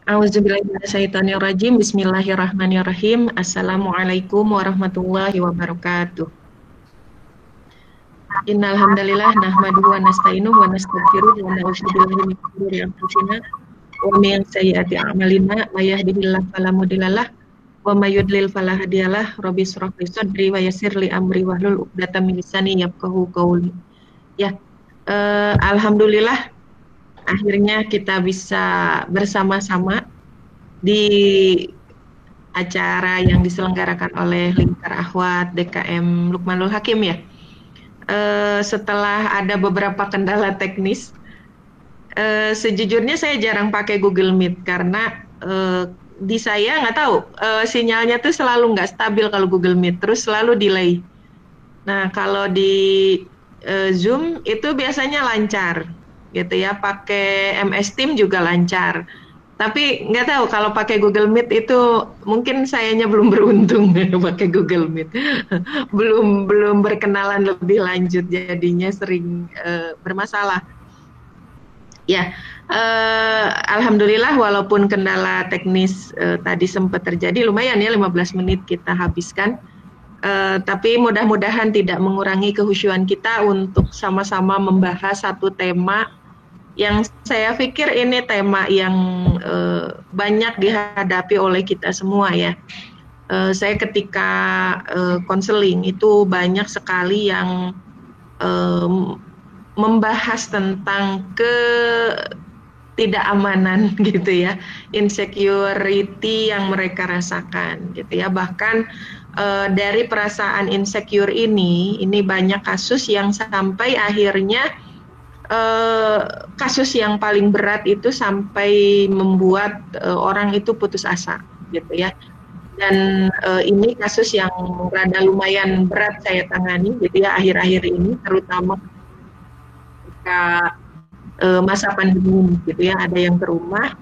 Auzubillahiminasyaitonirrajim. Bismillahirrahmanirrahim. Assalamualaikum warahmatullahi wabarakatuh. Innal hamdalillah nahmaduhu wa nasta'inuhu wa nastaghfiruh wa na'udzubillahi min shururi anfusina wa min sayyiati a'malina may yahdihillahu fala mudhillalah wa may yudlil fala hadiyalah. Rabbi shrah li sadri wa yassir li amri wahlul 'uqdatam min lisani yafqahu qawli. Ya, alhamdulillah akhirnya kita bisa bersama-sama di acara yang diselenggarakan oleh Lingkar Akhwat DKM Lukmanul Hakim ya. Setelah ada beberapa kendala teknis, sejujurnya saya jarang pakai Google Meet karena di saya nggak tahu sinyalnya tuh selalu nggak stabil kalau Google Meet, terus selalu delay. Nah kalau di Zoom itu biasanya lancar gitu ya, pakai MS Team juga lancar. Tapi nggak tahu kalau pakai Google Meet itu mungkin sayanya belum beruntung pakai Google Meet. belum berkenalan lebih lanjut, jadinya sering bermasalah. Ya, alhamdulillah walaupun kendala teknis tadi sempat terjadi, lumayan ya 15 menit kita habiskan. Tapi mudah-mudahan tidak mengurangi kehusyuan kita untuk sama-sama membahas satu tema yang saya pikir ini tema yang banyak dihadapi oleh kita semua ya. Saya ketika konseling itu banyak sekali yang membahas tentang ketidakamanan gitu ya, insecurity yang mereka rasakan gitu ya. Bahkan dari perasaan insecure ini banyak kasus yang sampai akhirnya kasus yang paling berat itu sampai membuat orang itu putus asa gitu ya. Dan ini kasus yang rada lumayan berat saya tangani gitu ya akhir-akhir ini, terutama ketika masa pandemi gitu ya, ada yang ke rumah.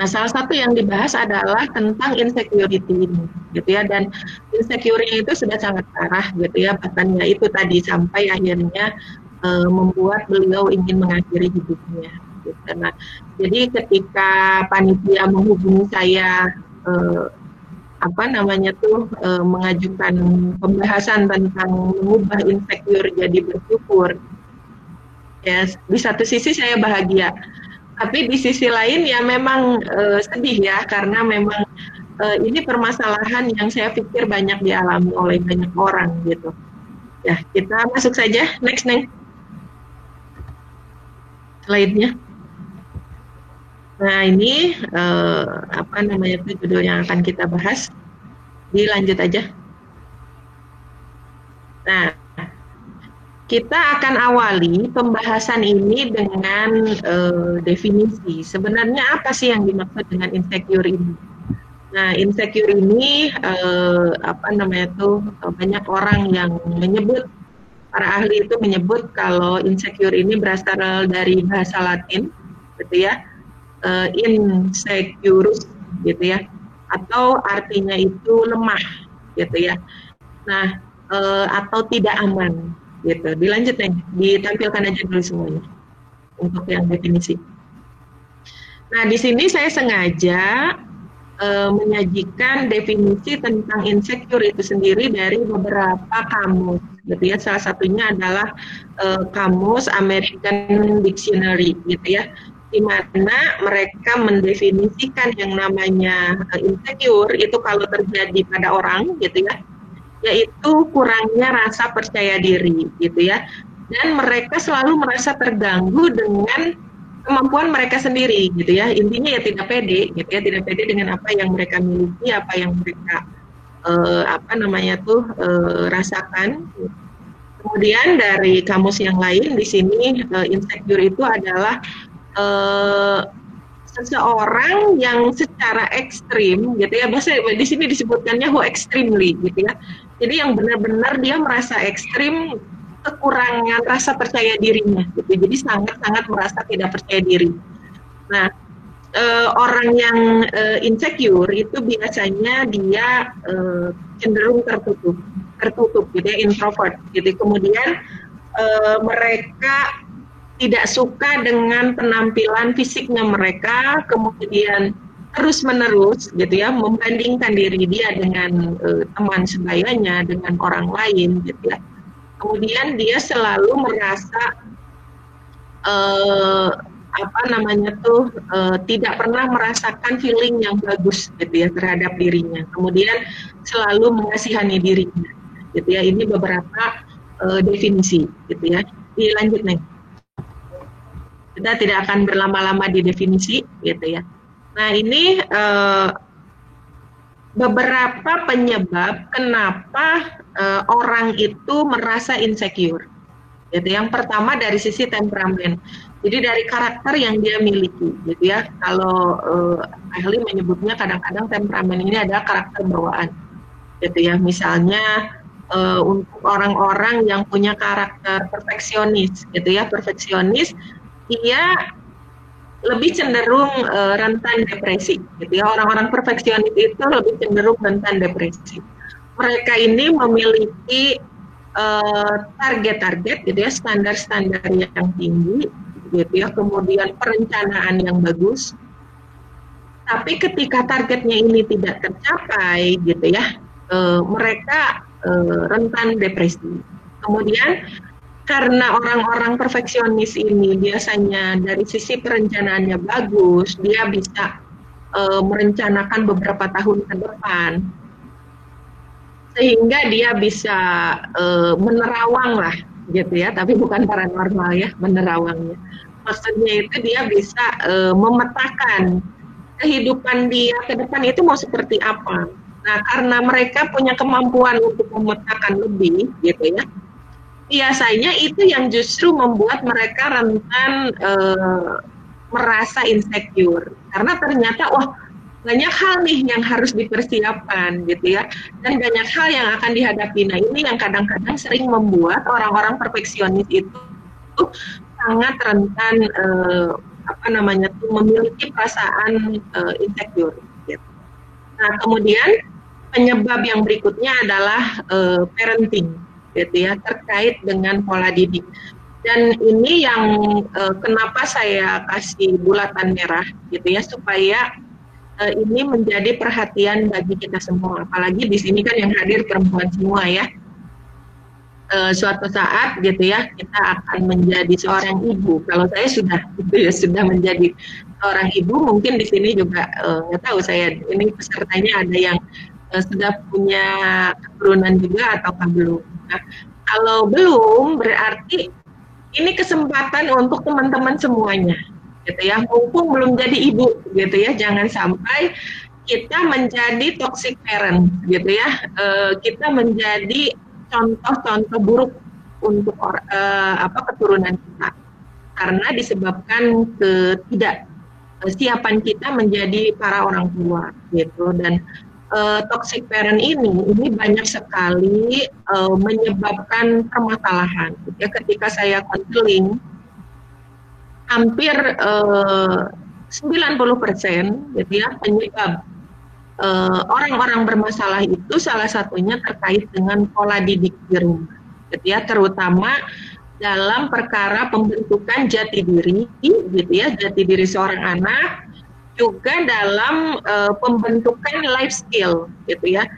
Nah, salah satu yang dibahas adalah tentang insecurity ini gitu ya, dan insecurity itu sudah sangat parah gitu ya, bahkan ya itu tadi sampai akhirnya membuat beliau ingin mengakhiri hidupnya. Gitu. Nah, jadi ketika panitia menghubungi saya, mengajukan pembahasan tentang mengubah insecure jadi bersyukur, ya di satu sisi saya bahagia, tapi di sisi lain ya memang sedih ya, karena memang ini permasalahan yang saya pikir banyak dialami oleh banyak orang gitu. Ya, kita masuk saja, next Neng. Slide-nya. Nah ini judul yang akan kita bahas. Dilanjut aja. Nah, kita akan awali pembahasan ini dengan definisi. Sebenarnya apa sih yang dimaksud dengan insecure ini? Nah, insecure ini banyak orang yang menyebut, para ahli itu menyebut kalau insecure ini berasal dari bahasa Latin, gitu ya, insecurus, gitu ya, atau artinya itu lemah, gitu ya. Nah, atau tidak aman, gitu. Dilanjut nih, ditampilkan aja dulu semuanya untuk yang definisi. Nah, di sini saya sengaja menyajikan definisi tentang insecure itu sendiri dari beberapa kamus, gitu ya. Salah satunya adalah kamus American Dictionary, gitu ya, di mana mereka mendefinisikan yang namanya insecure itu kalau terjadi pada orang, gitu ya, yaitu kurangnya rasa percaya diri, gitu ya, dan mereka selalu merasa terganggu dengan kemampuan mereka sendiri, gitu ya. Intinya ya tidak pede, gitu ya, tidak pede dengan apa yang mereka miliki, apa yang mereka rasakan. Kemudian dari kamus yang lain di sini insecure itu adalah seseorang yang secara ekstrim, gitu ya. Bahasa di sini disebutkannya who extremely, gitu ya. Jadi yang benar-benar dia merasa ekstrim kekurangan rasa percaya dirinya, gitu. Jadi sangat-sangat merasa tidak percaya diri. Nah, orang yang insecure itu biasanya dia cenderung tertutup, gitu ya, introvert, gitu. Kemudian mereka tidak suka dengan penampilan fisiknya mereka, kemudian terus-menerus gitu ya membandingkan diri dia dengan teman sebayanya, dengan orang lain gitu ya. Kemudian dia selalu merasa tidak pernah merasakan feeling yang bagus gitu ya terhadap dirinya. Kemudian selalu mengasihani dirinya gitu ya. Ini beberapa definisi gitu ya. Dilanjut nih. Kita tidak akan berlama-lama di definisi gitu ya. Nah ini beberapa penyebab kenapa orang itu merasa insecure. Gitu. Yang pertama dari sisi temperamen. Jadi dari karakter yang dia miliki, gitu ya. Kalau ahli menyebutnya kadang-kadang temperamen ini adalah karakter bawaan, gitu ya. Misalnya untuk orang-orang yang punya karakter perfeksionis, gitu ya. Perfeksionis, dia lebih cenderung rentan depresi, gitu ya. Orang-orang perfeksionis itu lebih cenderung rentan depresi. Mereka ini memiliki target-target, gitu ya, standar-standar yang tinggi, gitu ya. Kemudian perencanaan yang bagus. Tapi ketika targetnya ini tidak tercapai, gitu ya, mereka rentan depresi. Kemudian karena orang-orang perfeksionis ini biasanya dari sisi perencanaannya bagus, dia bisa merencanakan beberapa tahun ke depan, sehingga dia bisa menerawang lah, gitu ya. Tapi bukan paranormal ya, menerawangnya. Maksudnya itu dia bisa memetakan kehidupan dia ke depan itu mau seperti apa. Nah, karena mereka punya kemampuan untuk memetakan lebih, gitu ya. Biasanya itu yang justru membuat mereka rentan merasa insecure, karena ternyata wah banyak hal nih yang harus dipersiapkan gitu ya, dan banyak hal yang akan dihadapi. Nah ini yang kadang-kadang sering membuat orang-orang perfeksionis itu sangat rentan memiliki perasaan insecure. Gitu. Nah kemudian penyebab yang berikutnya adalah parenting. Gitu ya, terkait dengan pola didik. Dan ini yang kenapa saya kasih bulatan merah gitu ya, supaya ini menjadi perhatian bagi kita semua. Apalagi di sini kan yang hadir perempuan semua ya. Suatu saat gitu ya kita akan menjadi seorang ibu. Kalau saya sudah gitu ya, sudah menjadi seorang ibu, mungkin di sini juga nggak tahu saya ini pesertanya ada yang sudah punya keturunan juga ataukah belum. Nah, kalau belum berarti ini kesempatan untuk teman-teman semuanya, gitu ya. Mumpung belum jadi ibu, gitu ya. Jangan sampai kita menjadi toxic parent, gitu ya. Kita menjadi contoh-contoh buruk untuk keturunan kita, karena disebabkan ketidaksiapan kita menjadi para orang tua, gitu. Dan toxic parent ini banyak sekali menyebabkan permasalahan. Ya, ketika saya konseling, hampir 90% gitu ya penyebab orang-orang bermasalah itu salah satunya terkait dengan pola didik di rumah. Gitu ya, terutama dalam perkara pembentukan jati diri, gitu ya, jati diri seorang anak, juga dalam pembentukan life skill, gitu ya,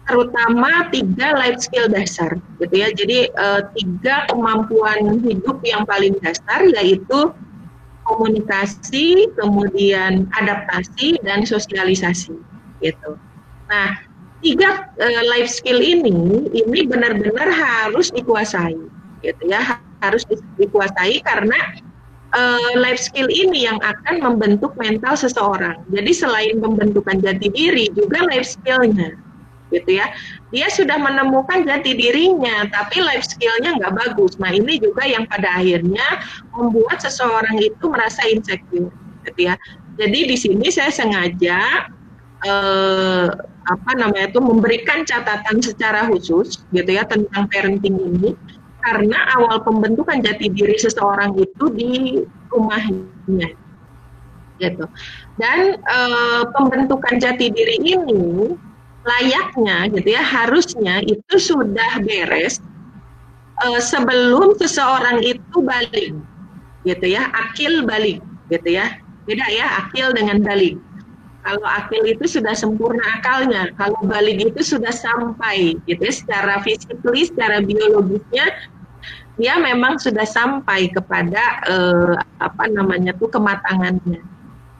terutama 3 life skill dasar, gitu ya. Jadi 3 kemampuan hidup yang paling dasar, yaitu komunikasi, kemudian adaptasi dan sosialisasi, gitu. Nah, 3 life skill ini benar-benar harus dikuasai, gitu ya, harus dikuasai karena life skill ini yang akan membentuk mental seseorang. Jadi selain pembentukan jati diri, juga life skillnya, gitu ya. Dia sudah menemukan jati dirinya, tapi life skillnya nggak bagus. Nah ini juga yang pada akhirnya membuat seseorang itu merasa insecure, gitu ya. Jadi di sini saya sengaja memberikan catatan secara khusus, gitu ya, tentang parenting ini. Karena awal pembentukan jati diri seseorang itu di rumahnya, gitu. Dan pembentukan jati diri ini layaknya, gitu ya, harusnya itu sudah beres sebelum seseorang itu balik, gitu ya, akil balik gitu ya. Beda ya akil dengan balik. Kalau akil itu sudah sempurna akalnya, kalau balik itu sudah sampai gitu ya, secara fisikly, secara biologisnya dia memang sudah sampai kepada apa namanya tuh kematangannya.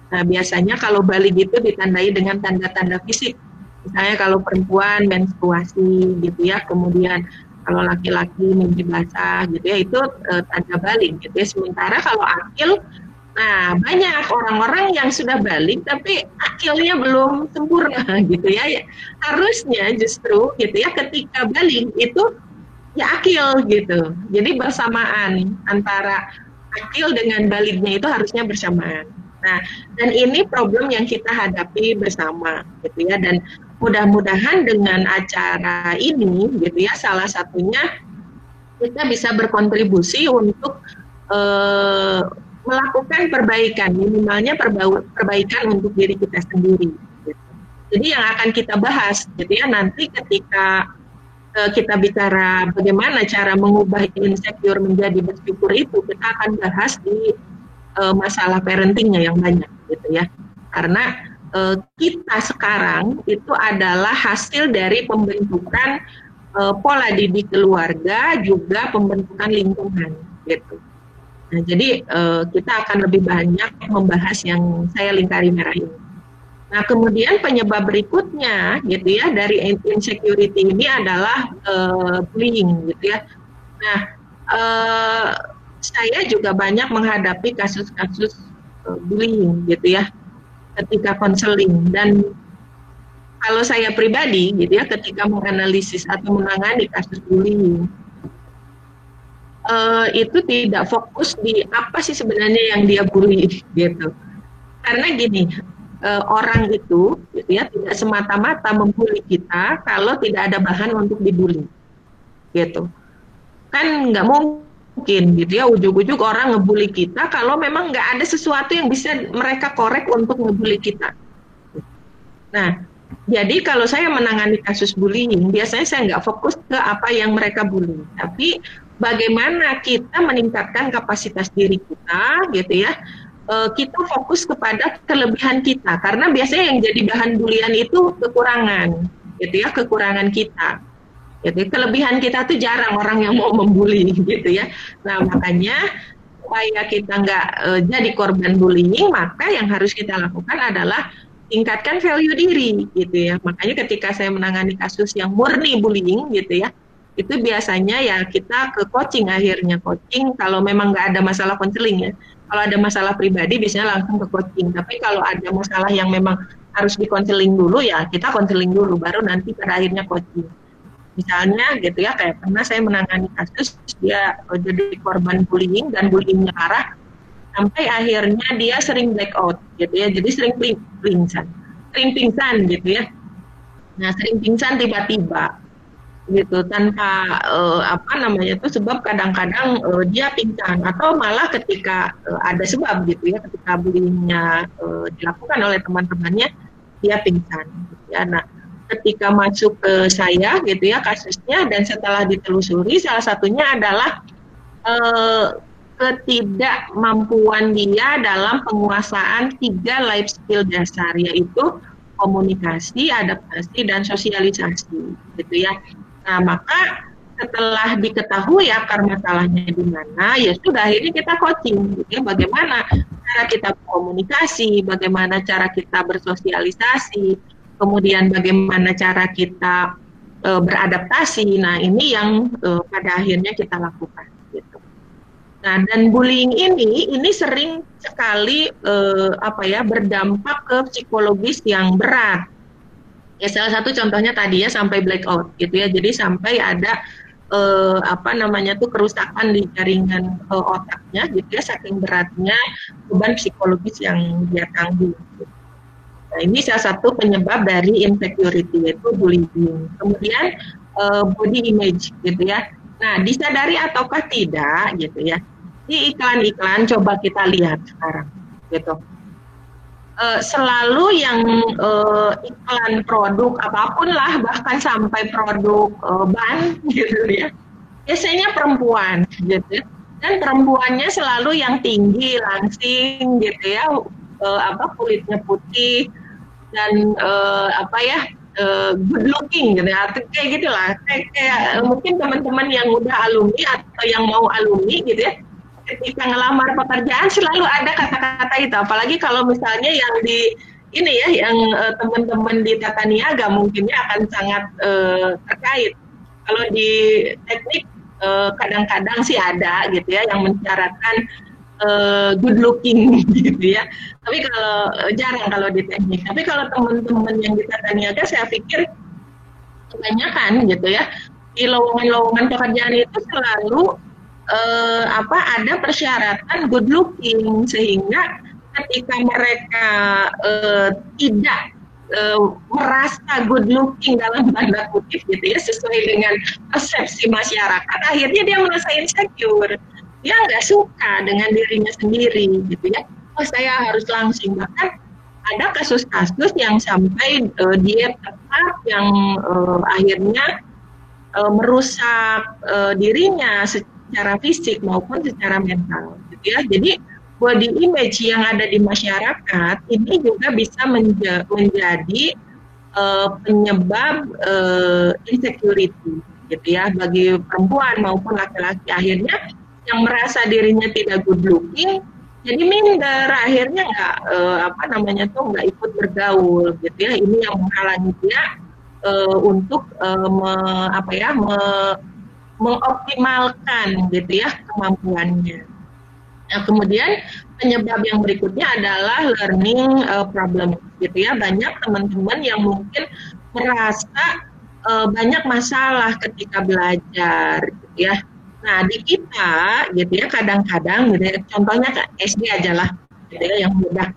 Nah, biasanya kalau balik itu ditandai dengan tanda-tanda fisik. Misalnya kalau perempuan menstruasi gitu ya, kemudian kalau laki-laki mimpi basah gitu ya, itu tanda balik gitu ya. Sementara kalau akil, nah banyak orang-orang yang sudah balik tapi akilnya belum sempurna gitu ya. Harusnya justru gitu ya ketika balik itu ya akil gitu. Jadi bersamaan antara akil dengan baliknya itu harusnya bersamaan. Nah, dan ini problem yang kita hadapi bersama, gitu ya. Dan mudah-mudahan dengan acara ini, gitu ya, salah satunya kita bisa berkontribusi untuk melakukan perbaikan, minimalnya perbaikan untuk diri kita sendiri. Gitu. Jadi yang akan kita bahas, gitu ya, nanti ketika kita bicara bagaimana cara mengubah insecure menjadi bersyukur itu, kita akan bahas di masalah parentingnya yang banyak gitu ya, karena kita sekarang itu adalah hasil dari pembentukan pola didik keluarga juga pembentukan lingkungan gitu. Nah, jadi kita akan lebih banyak membahas yang saya lingkari merah ini. Nah, kemudian penyebab berikutnya gitu ya dari insecurity ini adalah bullying gitu ya. Nah, saya juga banyak menghadapi kasus-kasus bullying gitu ya ketika konseling, dan kalau saya pribadi gitu ya ketika menganalisis atau menangani kasus bullying itu tidak fokus di apa sih sebenarnya yang dia bully gitu, karena gini, orang itu gitu ya tidak semata-mata membuli kita kalau tidak ada bahan untuk dibully gitu, kan nggak mungkin gitu ya ujuk-ujuk orang ngebully kita kalau memang nggak ada sesuatu yang bisa mereka korek untuk ngebully kita. Nah, jadi kalau saya menangani kasus bullying, biasanya saya nggak fokus ke apa yang mereka bully, tapi bagaimana kita meningkatkan kapasitas diri kita gitu ya. Kita fokus kepada kelebihan kita, karena biasanya yang jadi bahan bulian itu kekurangan gitu ya, kekurangan kita. Jadi kelebihan kita tuh jarang orang yang mau membuli gitu ya. Nah makanya supaya kita nggak jadi korban bullying, maka yang harus kita lakukan adalah tingkatkan value diri gitu ya. Makanya ketika saya menangani kasus yang murni bullying gitu ya, itu biasanya ya kita ke coaching, akhirnya coaching kalau memang nggak ada masalah konseling ya. Kalau ada masalah pribadi biasanya langsung ke coaching. Tapi kalau ada masalah yang memang harus dikonseling dulu ya kita konseling dulu, baru nanti pada akhirnya coaching. Misalnya gitu ya, kayak pernah saya menangani kasus dia jadi korban bullying dan bullyingnya parah sampai akhirnya dia sering blackout gitu ya, jadi sering pingsan gitu ya. Nah sering pingsan tiba-tiba gitu tanpa apa namanya itu sebab, kadang-kadang dia pingsan atau malah ketika ada sebab gitu ya, ketika bullyingnya dilakukan oleh teman-temannya dia pingsan gitu ya. Nah ketika masuk ke saya gitu ya kasusnya, dan setelah ditelusuri salah satunya adalah ketidakmampuan dia dalam penguasaan 3 life skill dasar, yaitu komunikasi, adaptasi, dan sosialisasi gitu ya. Nah maka setelah diketahui akar masalahnya di mana, ya sudah akhirnya kita coaching gitu ya, bagaimana cara kita berkomunikasi, bagaimana cara kita bersosialisasi, kemudian bagaimana cara kita beradaptasi. Nah ini yang pada akhirnya kita lakukan gitu. Nah dan bullying ini sering sekali apa ya berdampak ke psikologis yang berat. Ya salah satu contohnya tadi ya sampai blackout gitu ya. Jadi sampai ada apa namanya tuh kerusakan di jaringan otaknya gitu ya, saking beratnya beban psikologis yang dia tanggung. Gitu. Nah, ini salah satu penyebab dari insecurity, yaitu bullying. Kemudian body image gitu ya. Nah, disadari ataukah tidak gitu ya. Di iklan-iklan coba kita lihat sekarang gitu. Selalu yang iklan produk apapun lah, bahkan sampai produk ban gitu ya. Biasanya perempuan gitu. Dan perempuannya selalu yang tinggi, langsing gitu ya, kulitnya putih dan good looking gitu ya, kayak gitulah. Kayak mungkin teman-teman yang udah alumni atau yang mau alumni gitu ya, ketika ngelamar pekerjaan selalu ada kata-kata itu. Apalagi kalau misalnya yang di ini ya, yang teman-teman di tata niaga mungkinnya akan sangat terkait. Kalau di teknik kadang-kadang sih ada gitu ya yang mensyaratkan good looking gitu ya. Tapi kalau jarang kalau di teknik. Tapi kalau teman-teman yang di tata niaga saya pikir kebanyakan gitu ya di lowongan-lowongan pekerjaan itu selalu ada persyaratan good looking, sehingga ketika mereka tidak merasa good looking dalam tanda kutip gitu ya, sesuai dengan persepsi masyarakat, akhirnya dia merasa insecure, dia nggak suka dengan dirinya sendiri gitu ya. Oh, saya harus langsing. Bahkan ada kasus-kasus yang sampai diet ketat yang akhirnya merusak dirinya secara fisik maupun secara mental gitu ya. Jadi body image yang ada di masyarakat ini juga bisa menjadi penyebab insecurity gitu ya, bagi perempuan maupun laki-laki. Akhirnya yang merasa dirinya tidak good looking jadi minder, akhirnya nggak ikut bergaul gitu ya. Ini yang menghalangi dia untuk mengoptimalkan gitu ya kemampuannya. Nah, kemudian penyebab yang berikutnya adalah learning problem gitu ya. Banyak teman-teman yang mungkin merasa banyak masalah ketika belajar gitu ya. Nah, di kita gitu ya kadang-kadang gitu ya, contohnya SD aja lah gitu ya yang mudah.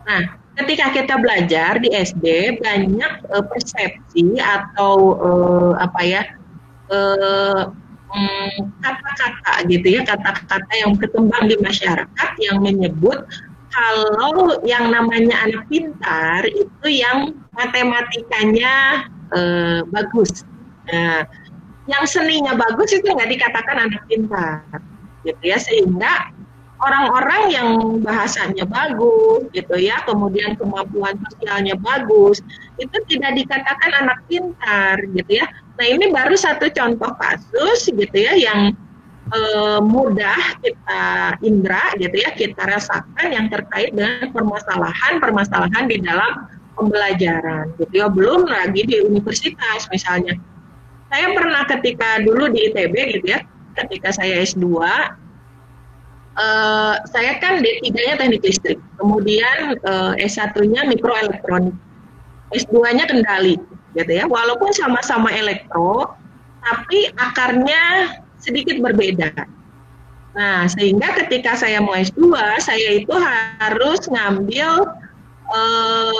Nah, ketika kita belajar di SD banyak persepsi atau kata-kata gitu ya, kata-kata yang berkembang di masyarakat yang menyebut kalau yang namanya anak pintar itu yang matematikanya bagus. Nah, yang seninya bagus itu nggak dikatakan anak pintar, gitu ya. Sehingga orang-orang yang bahasanya bagus, gitu ya, kemudian kemampuan sosialnya bagus, itu tidak dikatakan anak pintar, gitu ya. Nah, ini baru satu contoh kasus gitu ya yang mudah kita indra gitu ya, kita rasakan yang terkait dengan permasalahan di dalam pembelajaran gitu ya. Belum lagi di universitas misalnya. Saya pernah ketika dulu di ITB gitu ya, ketika saya S2, saya kan D3-nya teknik listrik, kemudian S1-nya mikroelektronik, S2-nya kendali gitu ya. Walaupun sama-sama elektro, tapi akarnya sedikit berbeda. Nah, sehingga ketika saya mau S2, saya itu harus ngambil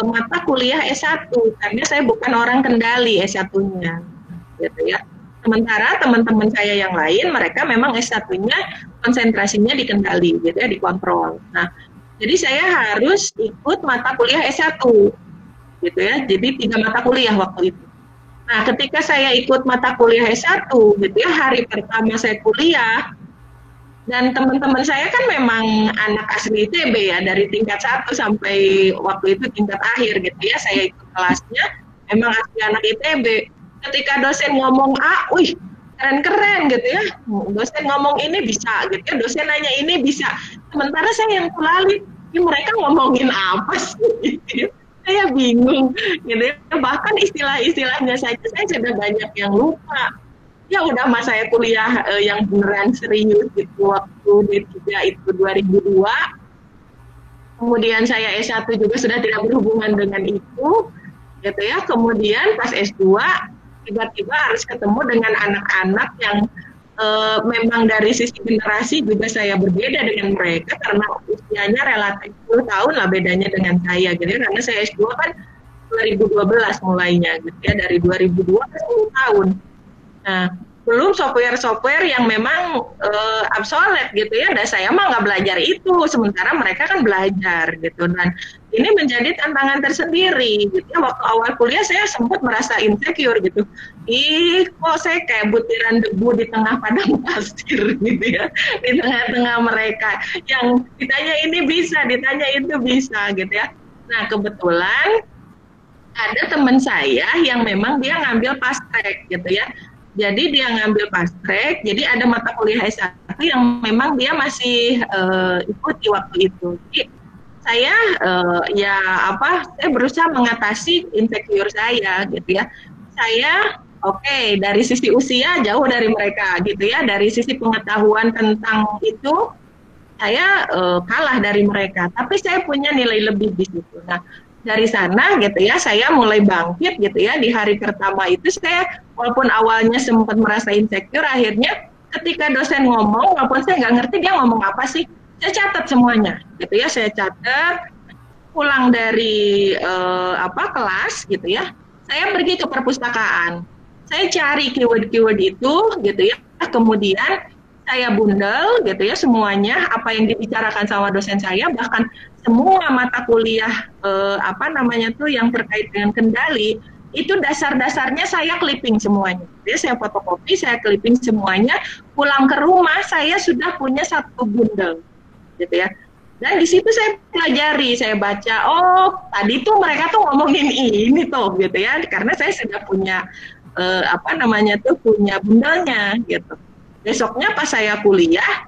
mata kuliah S1, karena saya bukan orang kendali S1-nya. Gitu ya. Sementara teman-teman saya yang lain, mereka memang S1-nya konsentrasinya di kendali, gitu ya, dikontrol. Nah, jadi saya harus ikut mata kuliah S1, gitu ya. Jadi 3 mata kuliah waktu itu. Nah, ketika saya ikut mata kuliah S1, gitu ya, hari pertama saya kuliah, dan teman-teman saya kan memang anak asli ITB ya, dari tingkat 1 sampai waktu itu tingkat akhir, gitu ya, saya ikut kelasnya, memang asli anak ITB. Ketika dosen ngomong A, wih keren-keren gitu ya, dosen ngomong ini bisa gitu ya, dosen nanya ini bisa. Sementara saya yang kulali, ini mereka ngomongin apa sih? Gitu. Saya bingung gitu ya. Bahkan istilah-istilahnya saja saya sudah banyak yang lupa. Ya udah mas, saya kuliah yang beneran serius gitu waktu D3 itu 2002. Kemudian saya S1 juga sudah tidak berhubungan dengan itu gitu ya. Kemudian pas S2 tiba-tiba harus ketemu dengan anak-anak yang memang dari sisi generasi juga saya berbeda dengan mereka, karena usianya relatif 10 tahun lah bedanya dengan saya gitu ya, karena saya S2 kan 2012 mulainya gitu ya, dari 2002 ke 10 tahun. Nah, belum software-software yang memang obsolete gitu ya. Dan saya mah nggak belajar itu, sementara mereka kan belajar gitu. Dan ini menjadi tantangan tersendiri gitu ya. Waktu awal kuliah saya sempat merasa insecure gitu. Ih, kok saya kayak butiran debu di tengah padang pasir gitu ya. Di tengah-tengah mereka yang ditanya ini bisa, ditanya itu bisa gitu ya. Nah, kebetulan ada teman saya yang memang dia ngambil fast track gitu ya. Jadi dia ngambil fast track, jadi ada mata kuliah S1 yang memang dia masih ikuti waktu itu. Jadi saya saya berusaha mengatasi insecure saya gitu ya. Saya dari sisi usia jauh dari mereka gitu ya, dari sisi pengetahuan tentang itu saya kalah dari mereka, tapi saya punya nilai lebih di situ. Nah, dari sana gitu ya, saya mulai bangkit gitu ya. Di hari pertama itu saya walaupun awalnya sempat merasa insecure, akhirnya ketika dosen ngomong, walaupun saya nggak ngerti dia ngomong apa sih, saya catat semuanya gitu ya. Saya catat, pulang dari kelas gitu ya, saya pergi ke perpustakaan. Saya cari keyword-keyword itu gitu ya, kemudian saya bundel gitu ya semuanya apa yang dibicarakan sama dosen saya, bahkan semua mata kuliah yang terkait dengan kendali itu dasar-dasarnya saya clipping semuanya. Jadi saya fotokopi, saya clipping semuanya, pulang ke rumah saya sudah punya satu bundel gitu ya. Dan di situ saya pelajari, saya baca, oh tadi tuh mereka tuh ngomongin ini tuh gitu ya, karena saya sudah punya punya bundelnya gitu. Besoknya pas saya kuliah,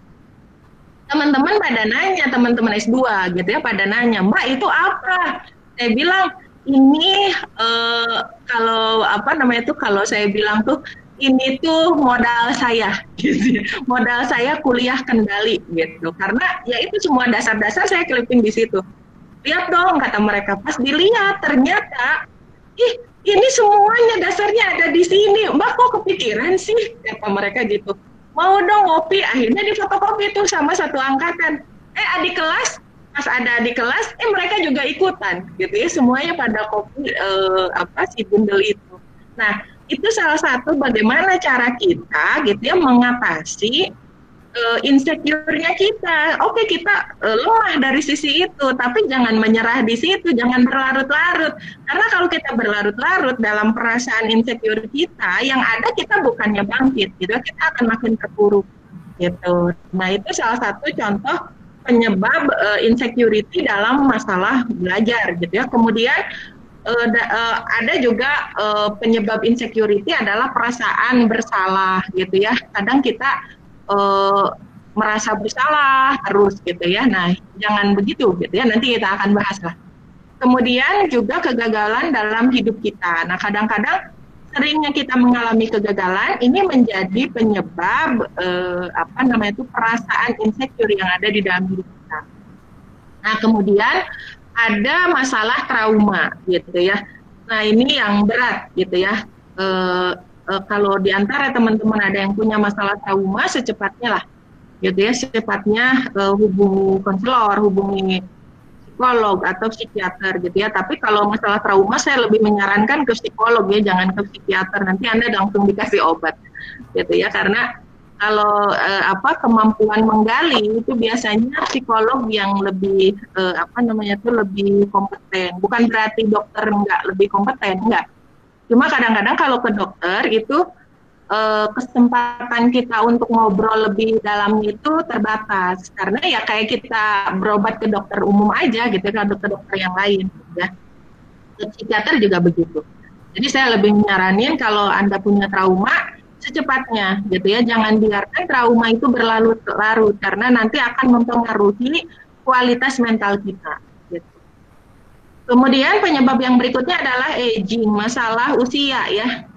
teman-teman pada nanya, teman-teman S2 gitu ya, pada nanya, Mbak itu apa? Saya bilang, ini kalau saya bilang tuh, ini tuh modal saya, gitu. Modal saya kuliah kendali gitu. Karena ya itu semua dasar-dasar saya clipping di situ. Lihat dong, kata mereka. Pas dilihat, ternyata, ini semuanya dasarnya ada di sini. Mbak kok kepikiran sih? Kata mereka gitu. Mau dong ngopi, akhirnya di fotokopi itu sama satu angkatan. Adik kelas, pas ada adik kelas, mereka juga ikutan, gitu ya. Semuanya pada kopi si bundel itu. Nah, itu salah satu bagaimana cara kita, gitu ya, mengatasi insecure-nya kita. Oke, kita lemah dari sisi itu, tapi jangan menyerah di situ, jangan berlarut-larut. Karena kalau kita berlarut-larut dalam perasaan insecure kita, yang ada kita bukannya bangkit, gitu, kita akan makin terpuruk, gitu. Nah, itu salah satu contoh penyebab insecurity dalam masalah belajar, gitu ya. Kemudian ada juga penyebab insecurity adalah perasaan bersalah, gitu ya. Kadang kita merasa bersalah terus gitu ya. Nah, jangan begitu gitu ya. Nanti kita akan bahas lah. Kemudian juga kegagalan dalam hidup kita. Nah, kadang-kadang seringnya kita mengalami kegagalan ini menjadi penyebab perasaan insecure yang ada di dalam hidup kita. Nah, kemudian ada masalah trauma gitu ya. Nah, ini yang berat gitu ya. Kalau di antara teman-teman ada yang punya masalah trauma, secepatnya lah, gitu ya, secepatnya hubungi konselor, hubungi psikolog atau psikiater, gitu ya. Tapi kalau masalah trauma, saya lebih menyarankan ke psikolog ya, jangan ke psikiater. Nanti Anda langsung dikasih obat, gitu ya. Karena kalau kemampuan menggali itu biasanya psikolog yang lebih lebih kompeten. Bukan berarti dokter nggak lebih kompeten, enggak. Cuma kadang-kadang kalau ke dokter itu kesempatan kita untuk ngobrol lebih dalam itu terbatas. Karena ya kayak kita berobat ke dokter umum aja gitu, ke dokter yang lain. Ya. Ke psikiater juga begitu. Jadi saya lebih nyaranin kalau Anda punya trauma, secepatnya gitu ya. Jangan biarkan trauma itu berlarut-larut, karena nanti akan mempengaruhi kualitas mental kita. Kemudian penyebab yang berikutnya adalah aging, masalah usia ya.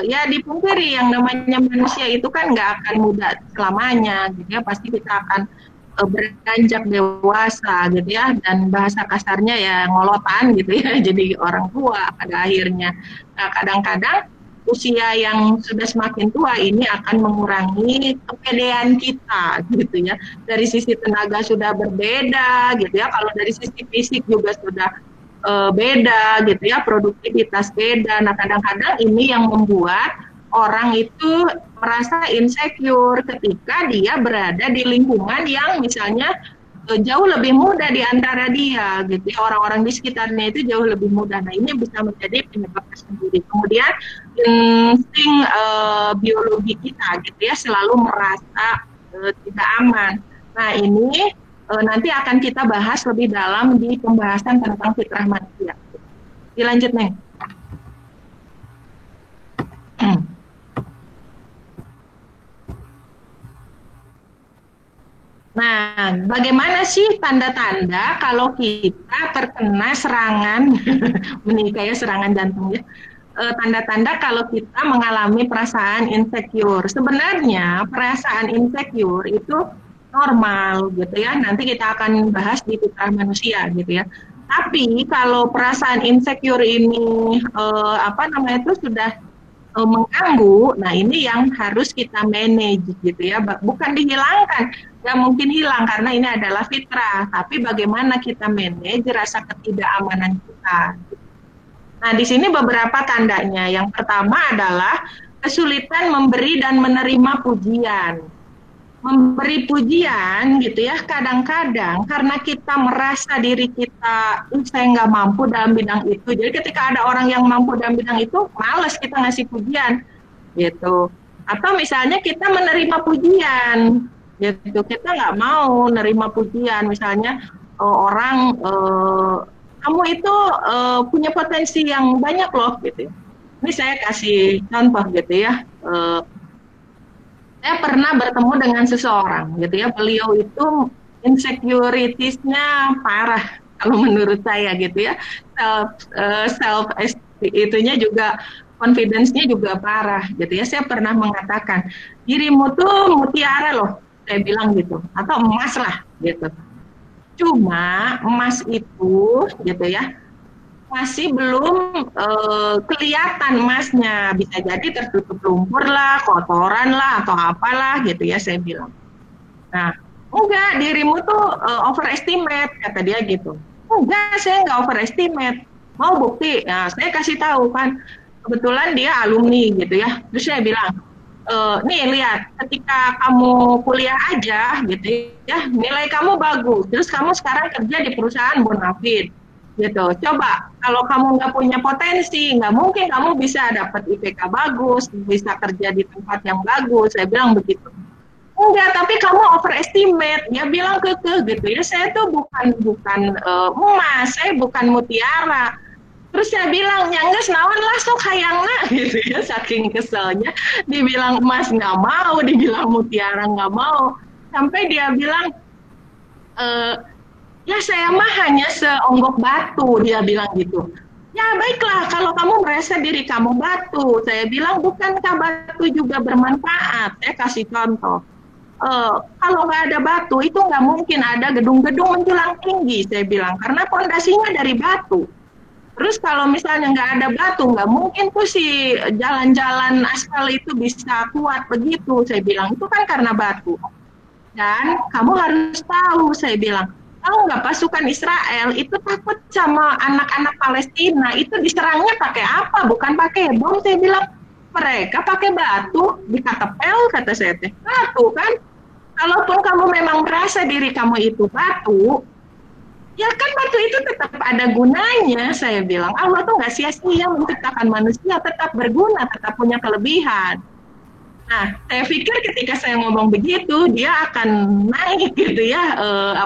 Ya dipungkiri yang namanya manusia itu kan nggak akan muda selamanya, gitu ya. Pasti kita akan beranjak dewasa, gitu ya. Dan bahasa kasarnya ya ngolotan, gitu ya. Jadi orang tua pada akhirnya. Nah, kadang-kadang usia yang sudah semakin tua ini akan mengurangi kepedean kita, gitu ya. Dari sisi tenaga sudah berbeda, gitu ya. Kalau dari sisi fisik juga sudah beda gitu ya, produktivitas beda. Nah, kadang-kadang ini yang membuat orang itu merasa insecure ketika dia berada di lingkungan yang misalnya jauh lebih muda di antara dia, gitu ya. Orang-orang di sekitarnya itu jauh lebih muda. Nah, ini bisa menjadi penyebab tersendiri. Kemudian insting biologi kita, gitu ya, selalu merasa tidak aman. Nah, ini nanti akan kita bahas lebih dalam di pembahasan tentang fitrah manusia. Dilanjut, Neng. Nah, bagaimana sih tanda-tanda kalau kita terkena serangan, ini kayak serangan jantung ya, tanda-tanda kalau kita mengalami perasaan insecure. Sebenarnya perasaan insecure itu normal gitu ya, nanti kita akan bahas di fitrah manusia gitu ya. Tapi kalau perasaan insecure ini itu sudah mengganggu, nah ini yang harus kita manage gitu ya, bukan dihilangkan, nggak mungkin hilang karena ini adalah fitrah, tapi bagaimana kita manage rasa ketidakamanan kita. Nah, di sini beberapa tandanya. Yang pertama adalah kesulitan memberi dan menerima pujian. Memberi pujian gitu ya, kadang-kadang karena kita merasa diri kita saya nggak mampu dalam bidang itu, jadi ketika ada orang yang mampu dalam bidang itu males kita ngasih pujian gitu. Atau misalnya kita menerima pujian gitu, kita nggak mau nerima pujian, misalnya orang kamu itu punya potensi yang banyak loh gitu. Ini saya kasih contoh gitu ya. Saya pernah bertemu dengan seseorang gitu ya, beliau itu insecurities-nya parah kalau menurut saya gitu ya, self itunya juga, confidence-nya juga parah gitu ya. Saya pernah mengatakan, dirimu tuh mutiara loh, saya bilang gitu, atau emas lah gitu. Cuma emas itu gitu ya, masih belum kelihatan emasnya, bisa jadi tertutup lumpur lah, kotoran lah, atau apalah gitu ya, saya bilang. Nah, enggak, dirimu tuh overestimate, kata dia gitu. Enggak, saya enggak overestimate. Mau bukti? Nah, saya kasih tahu kan, kebetulan dia alumni gitu ya. Terus saya bilang, nih lihat, ketika kamu kuliah aja gitu ya, nilai kamu bagus, terus kamu sekarang kerja di perusahaan Bonafide gitu. Coba kalau kamu nggak punya potensi, nggak mungkin kamu bisa dapat IPK bagus, bisa kerja di tempat yang bagus. Saya bilang begitu. Enggak, tapi kamu overestimate. Dia bilang kekeh gitu ya. Saya tuh bukan emas, saya bukan mutiara. Terus saya bilang, ya enggak, senawan lah sok hayangna gitu ya, saking keselnya. Dibilang emas nggak mau, dibilang mutiara nggak mau. Sampai dia bilang, ya saya mah hanya seonggok batu, dia bilang gitu. Ya baiklah, kalau kamu merasa diri kamu batu, saya bilang bukankah batu juga bermanfaat? Saya kasih contoh. Kalau nggak ada batu, itu nggak mungkin ada gedung-gedung menjulang tinggi, saya bilang, karena fondasinya dari batu. Terus kalau misalnya nggak ada batu, nggak mungkin tuh si jalan-jalan aspal itu bisa kuat begitu, saya bilang. Itu kan karena batu. Dan kamu harus tahu, saya bilang, tahu nggak pasukan Israel itu takut sama anak-anak Palestina, itu diserangnya pakai apa? Bukan pakai bom, saya bilang. Mereka pakai batu, dikatepel, kata saya teh. Batu kan? Kalaupun kamu memang merasa diri kamu itu batu, ya kan batu itu tetap ada gunanya, saya bilang. Allah tuh nggak sia-sia menciptakan manusia, tetap berguna, tetap punya kelebihan. Nah, saya pikir ketika saya ngomong begitu, dia akan naik gitu ya,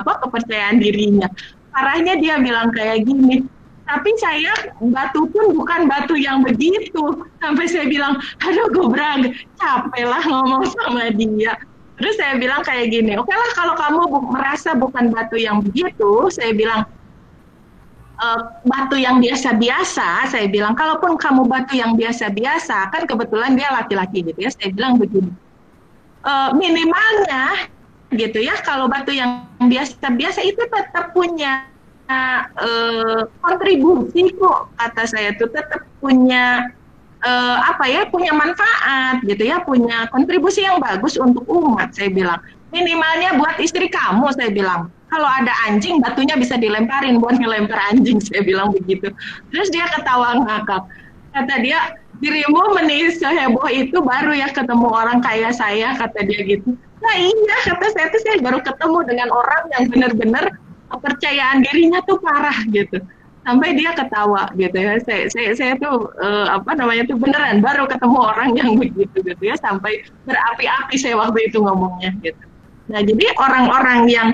kepercayaan dirinya. Parahnya dia bilang kayak gini, tapi saya batu pun bukan batu yang begitu. Sampai saya bilang, aduh gobrag, capek lah ngomong sama dia. Terus saya bilang kayak gini, oke lah kalau kamu merasa bukan batu yang begitu, saya bilang, batu yang biasa-biasa, saya bilang, kalaupun kamu batu yang biasa-biasa, kan kebetulan dia laki-laki gitu ya, saya bilang begini, minimalnya gitu ya, kalau batu yang biasa-biasa itu tetap punya kontribusi kok, kata saya tuh tetap punya punya manfaat gitu ya, punya kontribusi yang bagus untuk umat, saya bilang. Minimalnya buat istri kamu, saya bilang. Kalau ada anjing, batunya bisa dilemparin buat ngelempar anjing, saya bilang begitu. Terus dia ketawa ngakak. Kata dia, dirimu seheboh itu baru ya ketemu orang kayak saya, kata dia gitu. Nah iya, kata saya baru ketemu dengan orang yang benar-benar kepercayaan dirinya tuh parah gitu. Sampai dia ketawa gitu ya. Saya tuh apa namanya tuh beneran baru ketemu orang yang begitu gitu ya. Sampai berapi-api saya waktu itu ngomongnya gitu. Nah jadi orang-orang yang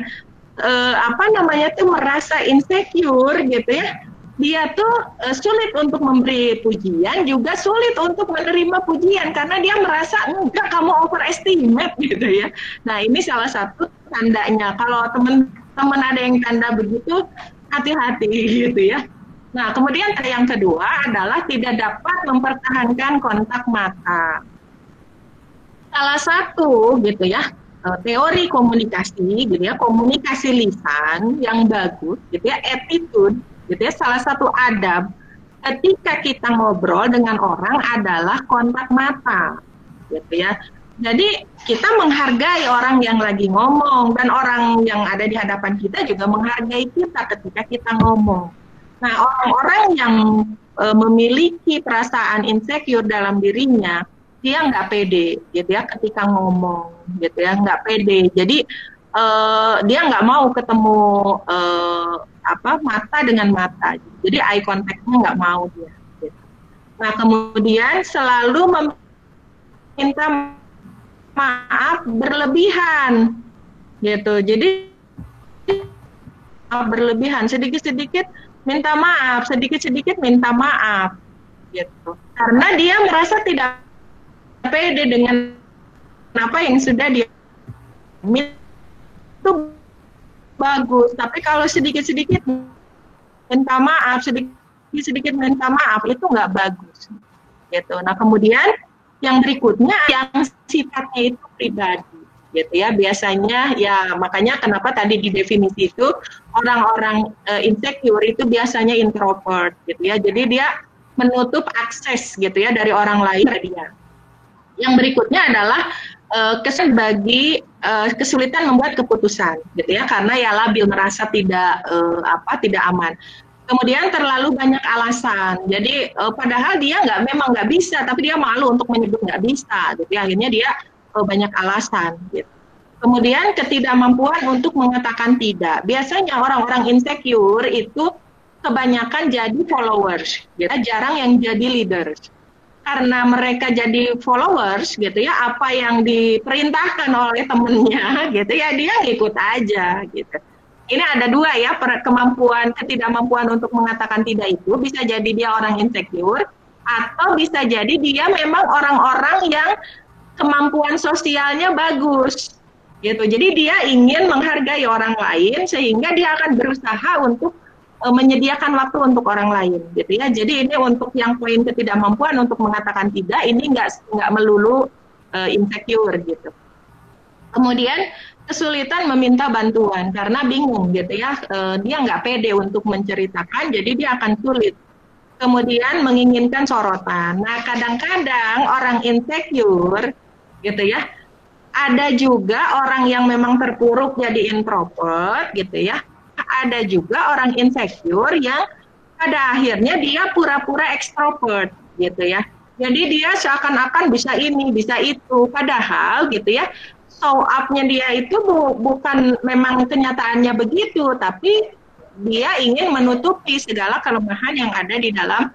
apa namanya tuh merasa insecure gitu ya, dia tuh sulit untuk memberi pujian, juga sulit untuk menerima pujian karena dia merasa enggak, kamu overestimate gitu ya. Nah ini salah satu tandanya. Kalau teman-teman ada yang tanda begitu, hati-hati gitu ya. Nah kemudian yang kedua adalah tidak dapat mempertahankan kontak mata. Salah satu gitu ya teori komunikasi gitu ya, komunikasi lisan yang bagus gitu ya, attitude gitu ya, salah satu adab ketika kita ngobrol dengan orang adalah kontak mata gitu ya. Jadi kita menghargai orang yang lagi ngomong, dan orang yang ada di hadapan kita juga menghargai kita ketika kita ngomong. Nah orang-orang yang memiliki perasaan insecure dalam dirinya, dia nggak pede gitu ya ketika ngomong gitu ya, nggak pede. Jadi dia nggak mau ketemu mata dengan mata, jadi eye contact-nya nggak mau dia gitu. Nah kemudian selalu meminta maaf berlebihan gitu, jadi berlebihan, sedikit-sedikit minta maaf, sedikit-sedikit minta maaf gitu, karena dia merasa tidak pede dengan apa yang sudah dia itu bagus, tapi kalau sedikit-sedikit minta maaf, sedikit-sedikit minta maaf itu nggak bagus gitu. Nah kemudian yang berikutnya yang sifatnya itu pribadi gitu ya, biasanya ya makanya kenapa tadi di definisi itu orang-orang insecure itu biasanya introvert gitu ya, jadi dia menutup akses gitu ya dari orang lain ke dia. Yang berikutnya adalah kesulitan membuat keputusan gitu ya, karena ya labil, merasa tidak tidak aman. Kemudian terlalu banyak alasan, jadi padahal dia memang nggak bisa, tapi dia malu untuk menyebut nggak bisa gitu ya, akhirnya dia banyak alasan gitu. Kemudian ketidakmampuan untuk mengatakan tidak, biasanya orang-orang insecure itu kebanyakan jadi followers gitu, jarang yang jadi leaders. Karena mereka jadi followers gitu ya, apa yang diperintahkan oleh temennya gitu ya, dia ngikut aja gitu. Ini ada dua ya, ketidakmampuan untuk mengatakan tidak itu bisa jadi dia orang insecure, atau bisa jadi dia memang orang-orang yang kemampuan sosialnya bagus gitu. Jadi dia ingin menghargai orang lain sehingga dia akan berusaha untuk menyediakan waktu untuk orang lain gitu ya. Jadi ini untuk yang poin ketidakmampuan untuk mengatakan tidak, ini nggak melulu insecure gitu. Kemudian kesulitan meminta bantuan karena bingung gitu ya, dia nggak pede untuk menceritakan, jadi dia akan sulit. Kemudian menginginkan sorotan. Nah kadang-kadang orang insecure gitu ya, ada juga orang yang memang terpuruk jadi introvert gitu ya. Ada juga orang insecure yang pada akhirnya dia pura-pura ekstrovert gitu ya. Jadi dia seakan-akan bisa ini, bisa itu. Padahal gitu ya, show up-nya dia itu bukan memang kenyataannya begitu, tapi dia ingin menutupi segala kelemahan yang ada di dalam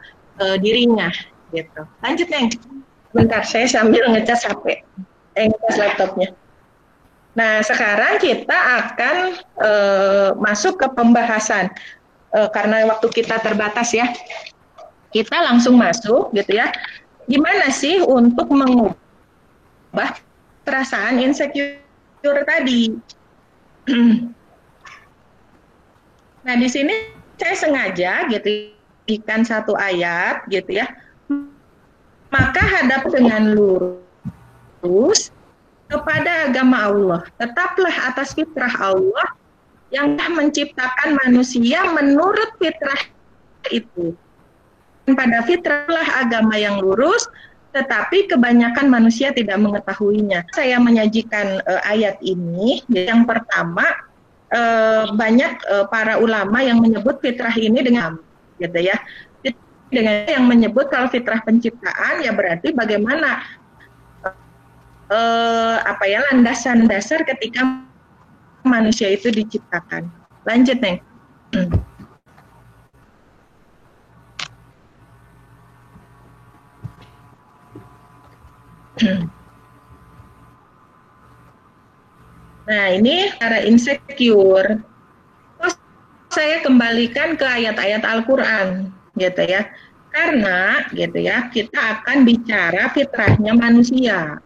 dirinya gitu. Lanjut Neng. Bentar, saya sambil ngecas HP. Ngecas laptopnya. Nah, sekarang kita akan masuk ke pembahasan. Karena waktu kita terbatas ya. Kita langsung masuk gitu ya. Gimana sih untuk mengubah perasaan insecure tadi? Nah, di sini saya sengaja gitu ikan satu ayat gitu ya. Maka hadap dengan lurus kepada agama Allah, tetaplah atas fitrah Allah yang menciptakan manusia menurut fitrah itu. Dan pada fitrahlah agama yang lurus, tetapi kebanyakan manusia tidak mengetahuinya. Saya menyajikan ayat ini. Yang pertama, banyak para ulama yang menyebut fitrah ini dengan gitu ya. dengan yang menyebut kalau fitrah penciptaan ya berarti bagaimana landasan dasar ketika manusia itu diciptakan. Lanjut, Neng. Nah, ini cara insecure. Saya kembalikan ke ayat-ayat Al-Quran, gitu ya. Karena, gitu ya, kita akan bicara fitrahnya manusia.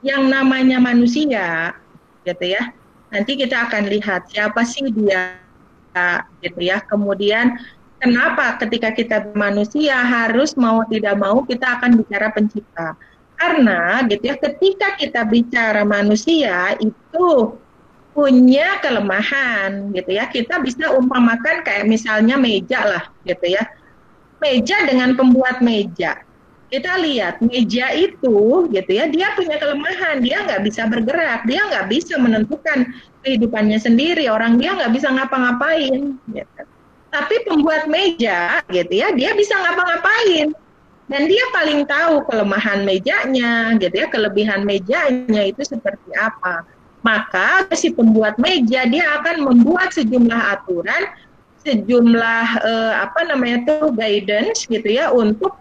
Yang namanya manusia, gitu ya. Nanti kita akan lihat siapa sih dia, gitu ya. Kemudian kenapa ketika kita manusia harus mau tidak mau kita akan bicara pencipta. Karena, gitu ya, ketika kita bicara manusia itu punya kelemahan gitu ya. Kita bisa umpamakan kayak misalnya meja lah gitu ya. Meja dengan pembuat meja. Kita lihat meja itu gitu ya, dia punya kelemahan, dia nggak bisa bergerak, dia nggak bisa menentukan kehidupannya sendiri, orang dia nggak bisa ngapa-ngapain. Gitu. Tapi pembuat meja gitu ya, dia bisa ngapa-ngapain. Dan dia paling tahu kelemahan mejanya, gitu ya, kelebihan mejanya itu seperti apa. Maka si pembuat meja dia akan membuat sejumlah aturan, sejumlah guidance gitu ya untuk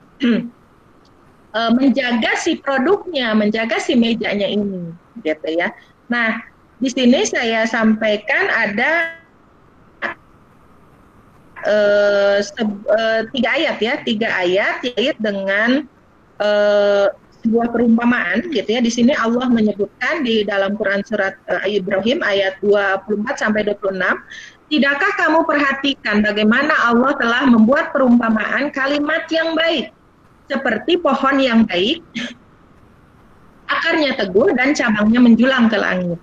menjaga si produknya, menjaga si mejanya ini, gitu ya. Nah, di sini saya sampaikan ada tiga ayat dengan sebuah perumpamaan gitu ya. Di sini Allah menyebutkan di dalam Quran surat Ibrahim ayat 24 sampai 26, tidakkah kamu perhatikan bagaimana Allah telah membuat perumpamaan kalimat yang baik seperti pohon yang baik, akarnya teguh dan cabangnya menjulang ke langit.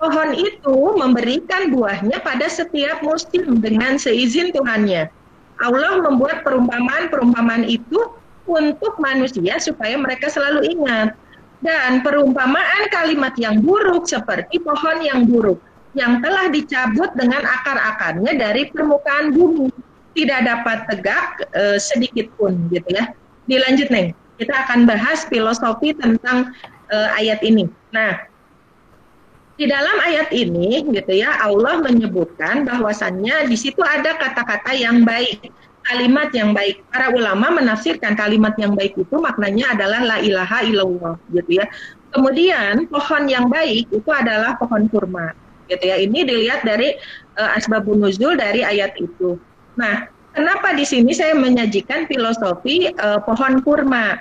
Pohon itu memberikan buahnya pada setiap musim dengan seizin Tuhannya. Allah membuat perumpamaan-perumpamaan itu untuk manusia supaya mereka selalu ingat. Dan perumpamaan kalimat yang buruk seperti pohon yang buruk yang telah dicabut dengan akar-akarnya dari permukaan bumi. Tidak dapat tegak sedikit pun gitu ya. Dilanjut, Neng. Kita akan bahas filosofi tentang ayat ini. Nah, di dalam ayat ini, gitu ya, Allah menyebutkan bahwasannya di situ ada kata-kata yang baik, kalimat yang baik. Para ulama menafsirkan kalimat yang baik itu maknanya adalah la ilaha illallah, gitu ya. Kemudian pohon yang baik itu adalah pohon kurma, gitu ya. Ini dilihat dari asbabun nuzul dari ayat itu. Nah, kenapa di sini saya menyajikan filosofi pohon kurma?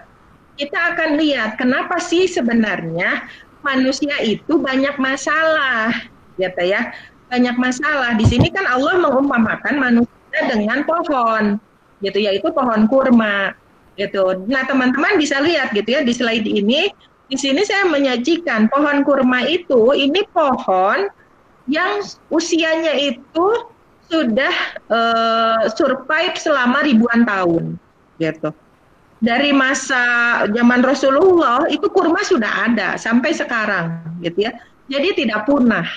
Kita akan lihat kenapa sih sebenarnya manusia itu banyak masalah, gitu ya. Banyak masalah. Di sini kan Allah mengumpamakan manusia dengan pohon, gitu, yaitu pohon kurma, gitu. Nah, teman-teman bisa lihat gitu ya di slide ini. Di sini saya menyajikan pohon kurma itu, ini pohon yang usianya itu sudah survive selama ribuan tahun, gitu. Dari masa zaman Rasulullah itu kurma sudah ada sampai sekarang gitu ya. Jadi tidak punah.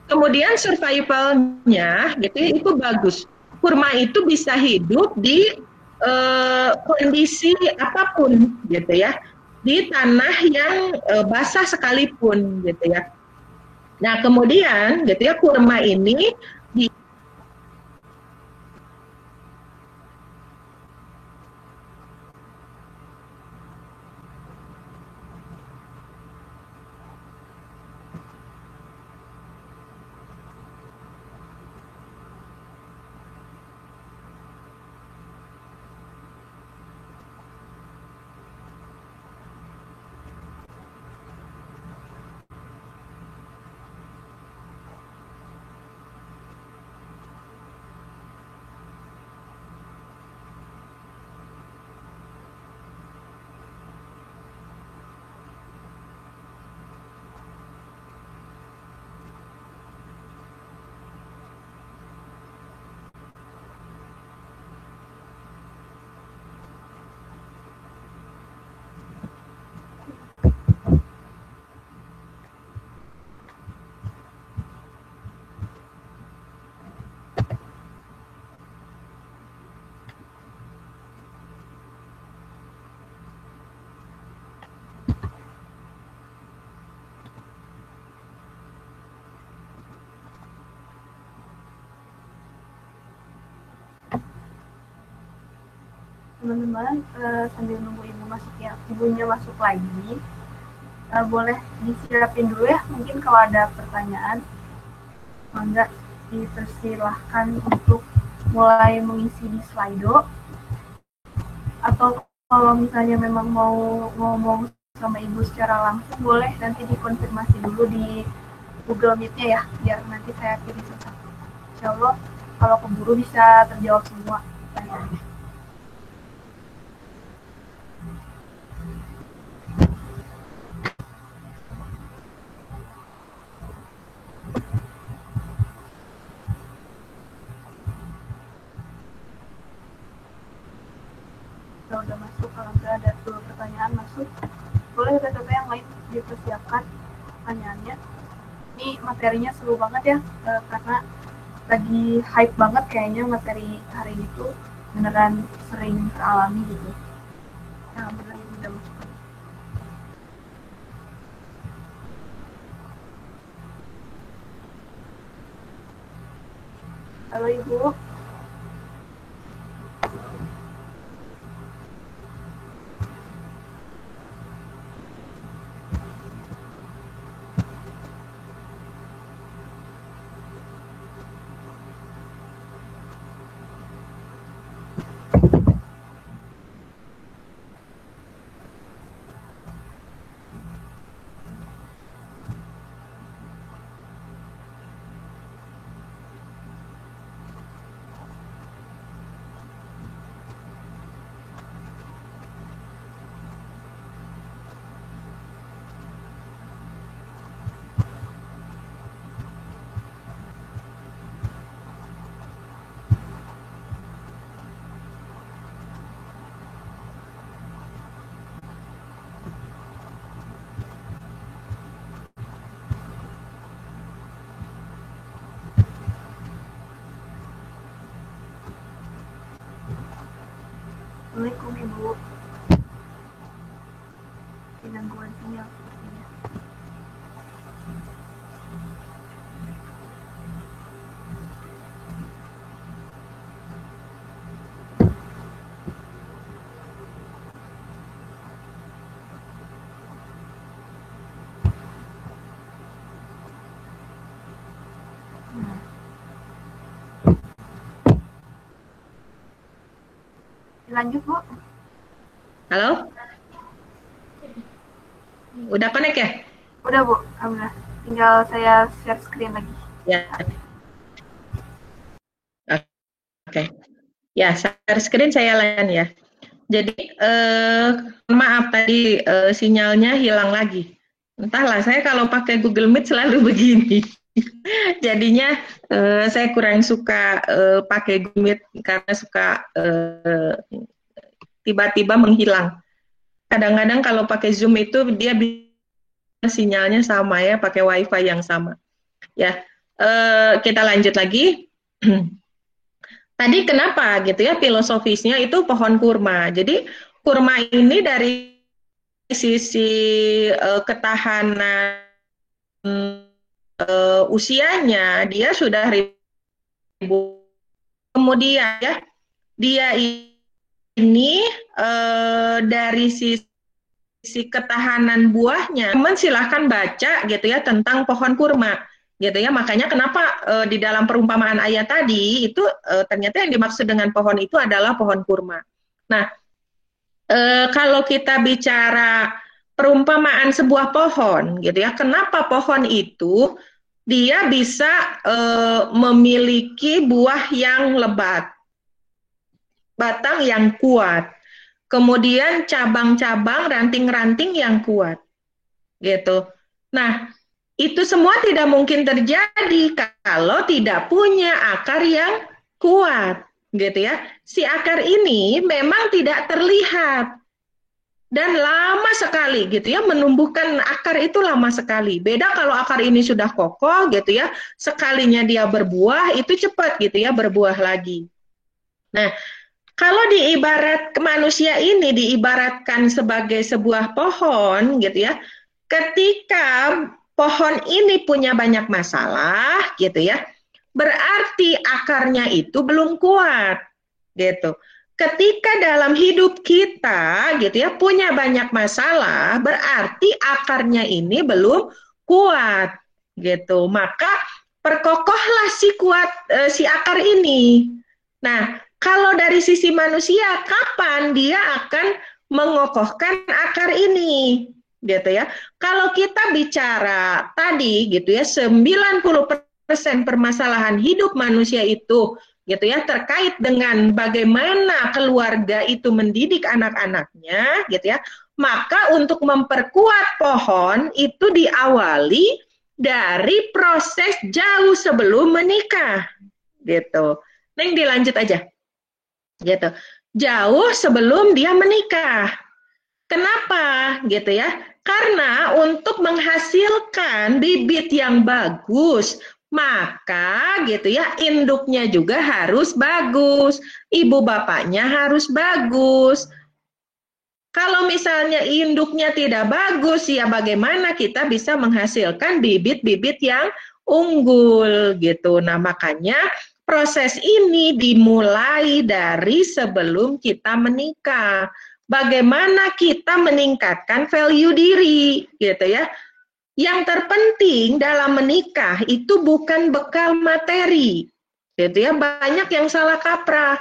Kemudian survivalnya gitu ya, itu bagus. Kurma itu bisa hidup di kondisi apapun gitu ya. Di tanah yang basah sekalipun gitu ya. Nah, kemudian gitu ya kurma ini teman-teman, sambil nunggu ibunya masuk lagi, boleh disiapin dulu ya, mungkin kalau ada pertanyaan, mangga dipersilahkan untuk mulai mengisi di Slido, atau kalau misalnya memang mau ngomong sama ibu secara langsung, boleh nanti dikonfirmasi dulu di Google Meet-nya ya, biar nanti saya pilih satu-satu. Insya Allah kalau keburu bisa terjawab semua pertanyaannya. Kalau udah masuk, kalau nggak ada 2 pertanyaan masuk, boleh kata-kata yang lain dipersiapkan pertanyaannya. Ini materinya seru banget ya, karena lagi hype banget kayaknya materi hari itu, beneran sering teralami gitu. Nah, beneran udah masuk. Halo Ibu. Assalamualaikum Ibu. Gangguan sinyal sepertinya. Lanjut Bu. Halo? Udah connect ya? Udah Bu, alhamdulillah. Tinggal saya share screen lagi. Ya. Oke. Ya, share screen saya layan ya. Jadi, maaf tadi sinyalnya hilang lagi. Entahlah, saya kalau pakai Google Meet selalu begini. Jadinya saya kurang suka pakai Google Meet karena suka tiba-tiba menghilang. Kadang-kadang kalau pakai Zoom itu dia sinyalnya sama ya, pakai WiFi yang sama. Ya, kita lanjut lagi. Tadi kenapa gitu ya filosofisnya itu pohon kurma. Jadi kurma ini dari sisi ketahanan usianya dia sudah ribu. Kemudian ya dia ini dari sisi ketahanan buahnya, teman silahkan baca gitu ya tentang pohon kurma gitu ya. Makanya kenapa di dalam perumpamaan ayat tadi itu ternyata yang dimaksud dengan pohon itu adalah pohon kurma. Nah, kalau kita bicara perumpamaan sebuah pohon gitu ya, kenapa pohon itu dia bisa memiliki buah yang lebat, batang yang kuat, kemudian cabang-cabang, ranting-ranting yang kuat, gitu. Nah, itu semua tidak mungkin terjadi kalau tidak punya akar yang kuat, gitu ya. Si akar ini memang tidak terlihat dan lama sekali, gitu ya. Menumbuhkan akar itu lama sekali. Beda kalau akar ini sudah kokoh, gitu ya. Sekalinya dia berbuah itu cepat, gitu ya, berbuah lagi. Nah, kalau diibarat manusia ini diibaratkan sebagai sebuah pohon gitu ya. Ketika pohon ini punya banyak masalah gitu ya, berarti akarnya itu belum kuat gitu. ketika dalam hidup kita gitu ya punya banyak masalah, berarti akarnya ini belum kuat gitu. Maka perkokohlah si akar ini. Nah, kalau dari sisi manusia, kapan dia akan mengokohkan akar ini? Gitu ya. Kalau kita bicara tadi gitu ya, 90% permasalahan hidup manusia itu gitu ya terkait dengan bagaimana keluarga itu mendidik anak-anaknya gitu ya. Maka untuk memperkuat pohon itu diawali dari proses jauh sebelum menikah gitu. Neng dilanjut aja gitu. Jauh sebelum dia menikah. Kenapa gitu ya? Karena untuk menghasilkan bibit yang bagus, maka gitu ya induknya juga harus bagus, ibu bapaknya harus bagus. Kalau misalnya induknya tidak bagus, ya bagaimana kita bisa menghasilkan bibit-bibit yang unggul gitu. Nah, makanya proses ini dimulai dari sebelum kita menikah. Bagaimana kita meningkatkan value diri gitu ya. Yang terpenting dalam menikah itu bukan bekal materi. Gitu ya, banyak yang salah kaprah.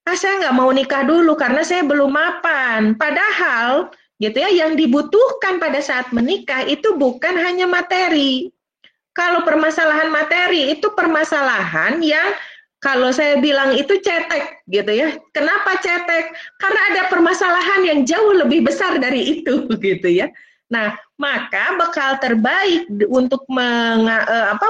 Saya nggak mau nikah dulu karena saya belum mapan. Padahal gitu ya, yang dibutuhkan pada saat menikah itu bukan hanya materi. Kalau permasalahan materi itu permasalahan yang kalau saya bilang itu cetek gitu ya. Kenapa cetek? Karena ada permasalahan yang jauh lebih besar dari itu gitu ya. Nah, maka bekal terbaik untuk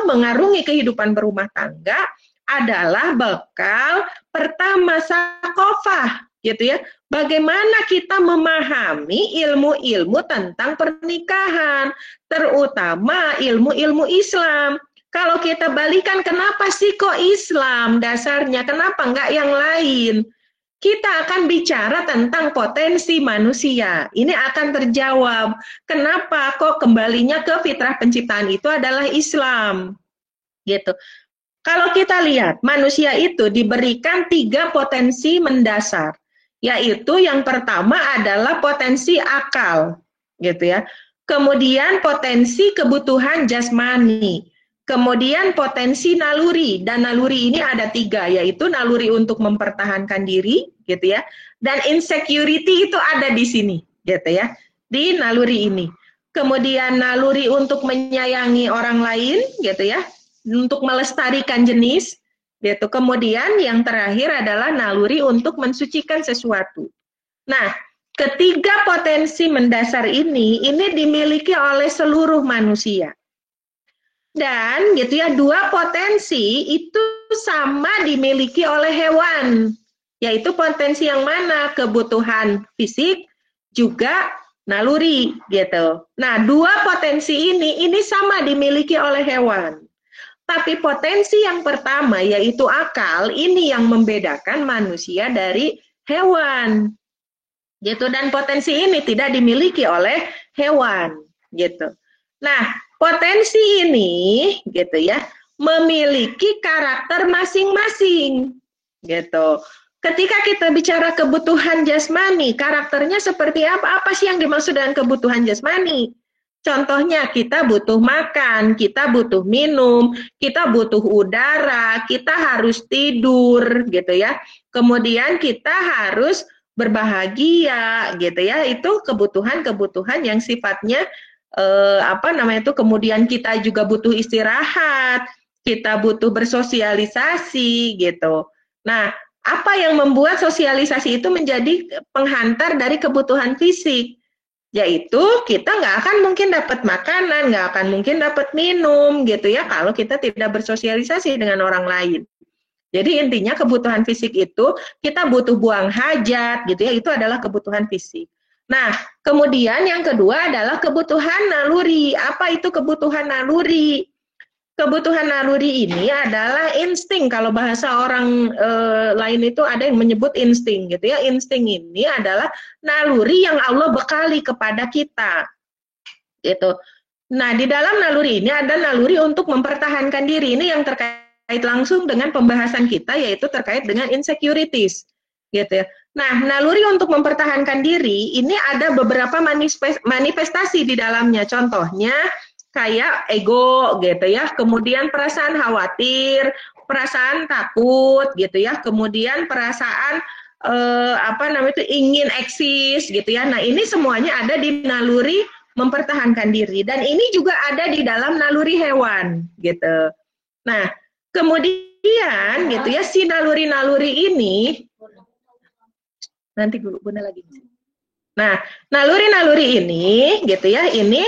mengarungi kehidupan berumah tangga adalah bekal pertama sakofah gitu ya. Bagaimana kita memahami ilmu-ilmu tentang pernikahan, terutama ilmu-ilmu Islam. Kalau kita balikan, kenapa sih kok Islam dasarnya, kenapa enggak yang lain? Kita akan bicara tentang potensi manusia. Ini akan terjawab. Kenapa kok kembalinya ke fitrah penciptaan itu adalah Islam? Gitu. Kalau kita lihat, manusia itu diberikan 3 potensi mendasar, yaitu yang pertama adalah potensi akal, gitu ya. Kemudian potensi kebutuhan jasmani, kemudian potensi naluri, dan naluri ini ada 3, yaitu naluri untuk mempertahankan diri, gitu ya, dan insecurity itu ada di sini, gitu ya, di naluri ini. Kemudian naluri untuk menyayangi orang lain, gitu ya, untuk melestarikan jenis, yaitu kemudian yang terakhir adalah naluri untuk mensucikan sesuatu. Nah, ketiga potensi mendasar ini dimiliki oleh seluruh manusia. Dan gitu ya, 2 potensi itu sama dimiliki oleh hewan, yaitu potensi yang mana? Kebutuhan fisik juga naluri gitu. Nah, 2 potensi ini sama dimiliki oleh hewan. Tapi potensi yang pertama yaitu akal, ini yang membedakan manusia dari hewan. Gitu, dan potensi ini tidak dimiliki oleh hewan, gitu. Nah, potensi ini gitu ya, memiliki karakter masing-masing. Gitu. Ketika kita bicara kebutuhan jasmani, karakternya seperti apa? Apa sih yang dimaksud dengan kebutuhan jasmani? Contohnya kita butuh makan, kita butuh minum, kita butuh udara, kita harus tidur gitu ya. Kemudian kita harus berbahagia gitu ya. Itu kebutuhan-kebutuhan yang sifatnya kemudian kita juga butuh istirahat, kita butuh bersosialisasi gitu. Nah, apa yang membuat sosialisasi itu menjadi penghantar dari kebutuhan fisik? Yaitu kita nggak akan mungkin dapat makanan, nggak akan mungkin dapat minum gitu ya kalau kita tidak bersosialisasi dengan orang lain. Jadi intinya kebutuhan fisik itu kita butuh buang hajat gitu ya, itu adalah kebutuhan fisik. Nah, kemudian yang kedua adalah kebutuhan naluri. Apa itu kebutuhan naluri? Kebutuhan naluri ini adalah insting. Kalau bahasa orang lain itu ada yang menyebut insting gitu ya. Insting ini adalah naluri yang Allah bekali kepada kita. Gitu. Nah, di dalam naluri ini ada naluri untuk mempertahankan diri. Ini yang terkait langsung dengan pembahasan kita, yaitu terkait dengan insecurities. gitu ya. Nah, naluri untuk mempertahankan diri ini ada beberapa manifestasi di dalamnya. Contohnya kayak ego gitu ya, kemudian perasaan khawatir, perasaan takut gitu ya, kemudian perasaan ingin eksis gitu ya. Nah, ini semuanya ada di naluri mempertahankan diri dan ini juga ada di dalam naluri hewan gitu. Nah, kemudian gitu ya si naluri-naluri ini nanti guna lagi. Nah, naluri-naluri ini gitu ya, ini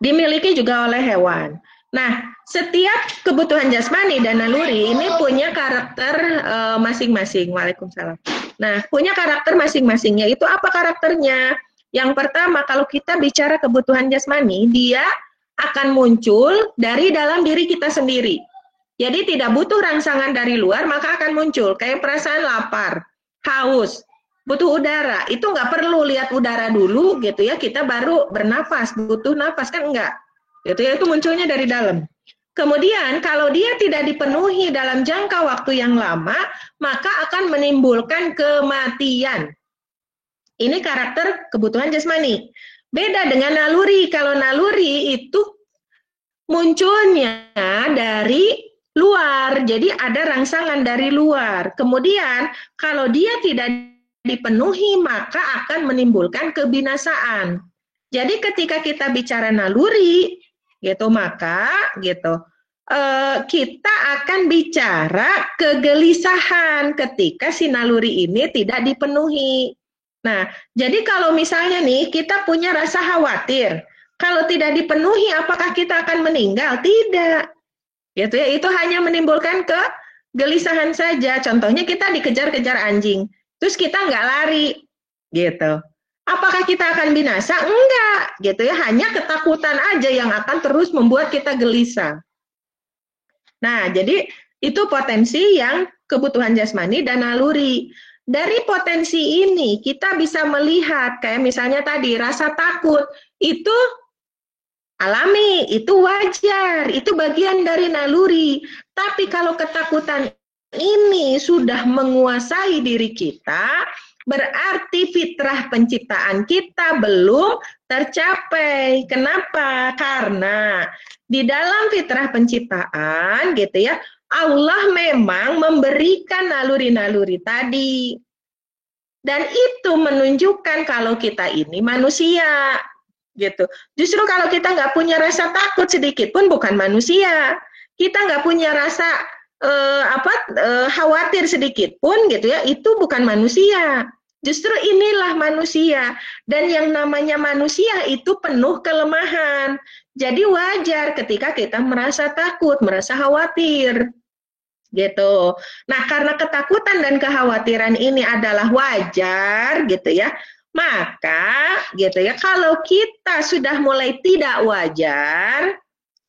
dimiliki juga oleh hewan. Nah, setiap kebutuhan jasmani dan naluri ini punya karakter masing-masing. Waalaikumsalam. Nah, punya karakter masing-masing. Yaitu apa karakternya? Yang pertama, kalau kita bicara kebutuhan jasmani, dia akan muncul dari dalam diri kita sendiri. Jadi tidak butuh rangsangan dari luar, maka akan muncul. Kayak perasaan lapar, haus, butuh udara. Itu nggak perlu lihat udara dulu gitu ya, kita baru bernafas, butuh nafas kan enggak. Gitu ya, itu munculnya dari dalam. Kemudian kalau dia tidak dipenuhi dalam jangka waktu yang lama, maka akan menimbulkan kematian. Ini karakter kebutuhan jasmani. Beda dengan naluri. Kalau naluri itu munculnya dari luar, jadi ada rangsangan dari luar. Kemudian kalau dia tidak dipenuhi maka akan menimbulkan kebinasaan. Jadi ketika kita bicara naluri, gitu maka gitu kita akan bicara kegelisahan ketika si naluri ini tidak dipenuhi. Nah, jadi kalau misalnya nih kita punya rasa khawatir, kalau tidak dipenuhi apakah kita akan meninggal? Tidak. Gitu ya, itu hanya menimbulkan kegelisahan saja. Contohnya kita dikejar-kejar anjing, terus kita nggak lari, gitu. Apakah kita akan binasa? Enggak, gitu ya. Hanya ketakutan aja yang akan terus membuat kita gelisah. Nah, jadi itu potensi yang kebutuhan jasmani dan naluri. Dari potensi ini kita bisa melihat kayak misalnya tadi rasa takut itu alami, itu wajar, itu bagian dari naluri. Tapi kalau ketakutan ini sudah menguasai diri kita, berarti fitrah penciptaan kita belum tercapai. Kenapa? Karena di dalam fitrah penciptaan gitu ya, Allah memang memberikan naluri-naluri tadi. Dan itu menunjukkan kalau kita ini manusia. Gitu. Justru kalau kita nggak punya rasa takut sedikit pun bukan manusia. Kita nggak punya rasa khawatir sedikit pun gitu ya, itu bukan manusia. Justru inilah manusia. Dan yang namanya manusia itu penuh kelemahan. Jadi wajar ketika kita merasa takut, merasa khawatir. Gitu. Nah, karena ketakutan dan kekhawatiran ini adalah wajar gitu ya. Maka gitu ya, kalau kita sudah mulai tidak wajar,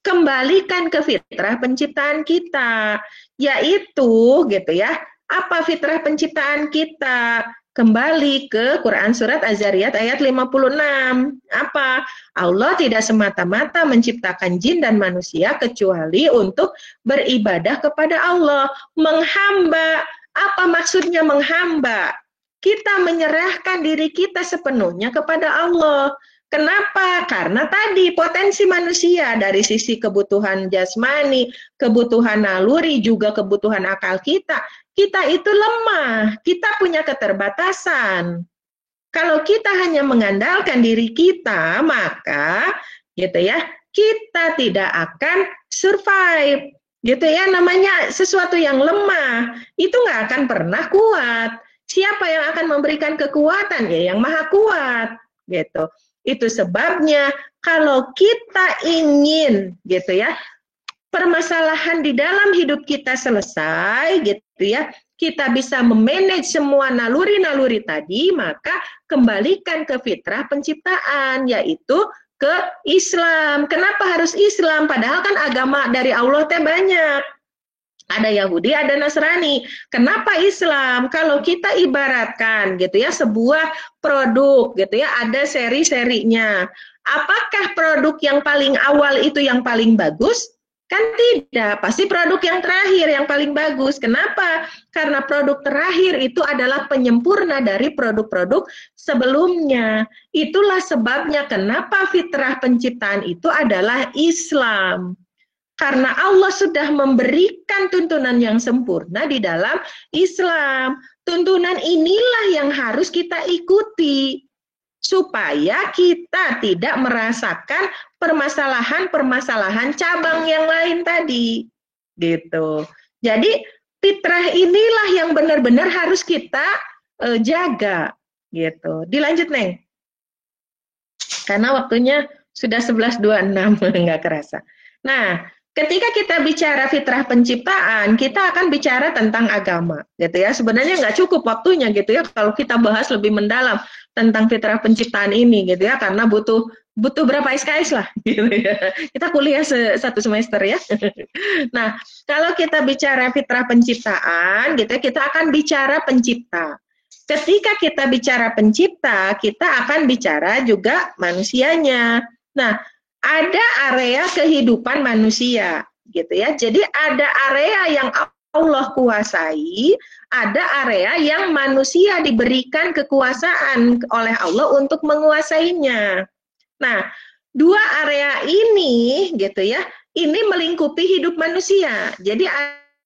kembalikan ke fitrah penciptaan kita, yaitu gitu ya, apa fitrah penciptaan kita? Kembali ke Quran surat Az-Zariyat ayat 56. Apa? Allah tidak semata-mata menciptakan jin dan manusia kecuali untuk beribadah kepada Allah, menghamba. Apa maksudnya menghamba? Kita menyerahkan diri kita sepenuhnya kepada Allah. Kenapa? Karena tadi potensi manusia dari sisi kebutuhan jasmani, kebutuhan naluri, juga kebutuhan akal kita itu lemah, kita punya keterbatasan. Kalau kita hanya mengandalkan diri kita, maka gitu ya, kita tidak akan survive. Gitu ya, namanya sesuatu yang lemah, itu nggak akan pernah kuat. Siapa yang akan memberikan kekuatan? Ya, yang maha kuat. Gitu. Itu sebabnya kalau kita ingin gitu ya, permasalahan di dalam hidup kita selesai gitu ya, kita bisa memanage semua naluri-naluri tadi, maka kembalikan ke fitrah penciptaan, yaitu ke Islam. Kenapa harus Islam? Padahal kan agama dari Allah teh banyak. Ada Yahudi, ada Nasrani. Kenapa Islam? Kalau kita ibaratkan gitu ya, sebuah produk gitu ya, ada seri-serinya. Apakah produk yang paling awal itu yang paling bagus? Kan tidak, pasti produk yang terakhir yang paling bagus. Kenapa? Karena produk terakhir itu adalah penyempurna dari produk-produk sebelumnya. Itulah sebabnya kenapa fitrah penciptaan itu adalah Islam. Karena Allah sudah memberikan tuntunan yang sempurna di dalam Islam. Tuntunan inilah yang harus kita ikuti supaya kita tidak merasakan permasalahan-permasalahan cabang yang lain tadi. Gitu. Jadi fitrah inilah yang benar-benar harus kita jaga. Gitu. Dilanjut, Neng. Karena waktunya sudah 11.26, nggak kerasa. Nah, ketika kita bicara fitrah penciptaan, kita akan bicara tentang agama, gitu ya. Sebenarnya nggak cukup waktunya, gitu ya, kalau kita bahas lebih mendalam tentang fitrah penciptaan ini, gitu ya, karena butuh berapa SKS lah, gitu ya. Kita kuliah satu semester ya. Nah, kalau kita bicara fitrah penciptaan, gitu ya, kita akan bicara pencipta. Ketika kita bicara pencipta, kita akan bicara juga manusianya. Nah, ada area kehidupan manusia, gitu ya. Jadi ada area yang Allah kuasai, ada area yang manusia diberikan kekuasaan oleh Allah untuk menguasainya. Nah, dua area ini, gitu ya, ini melingkupi hidup manusia. Jadi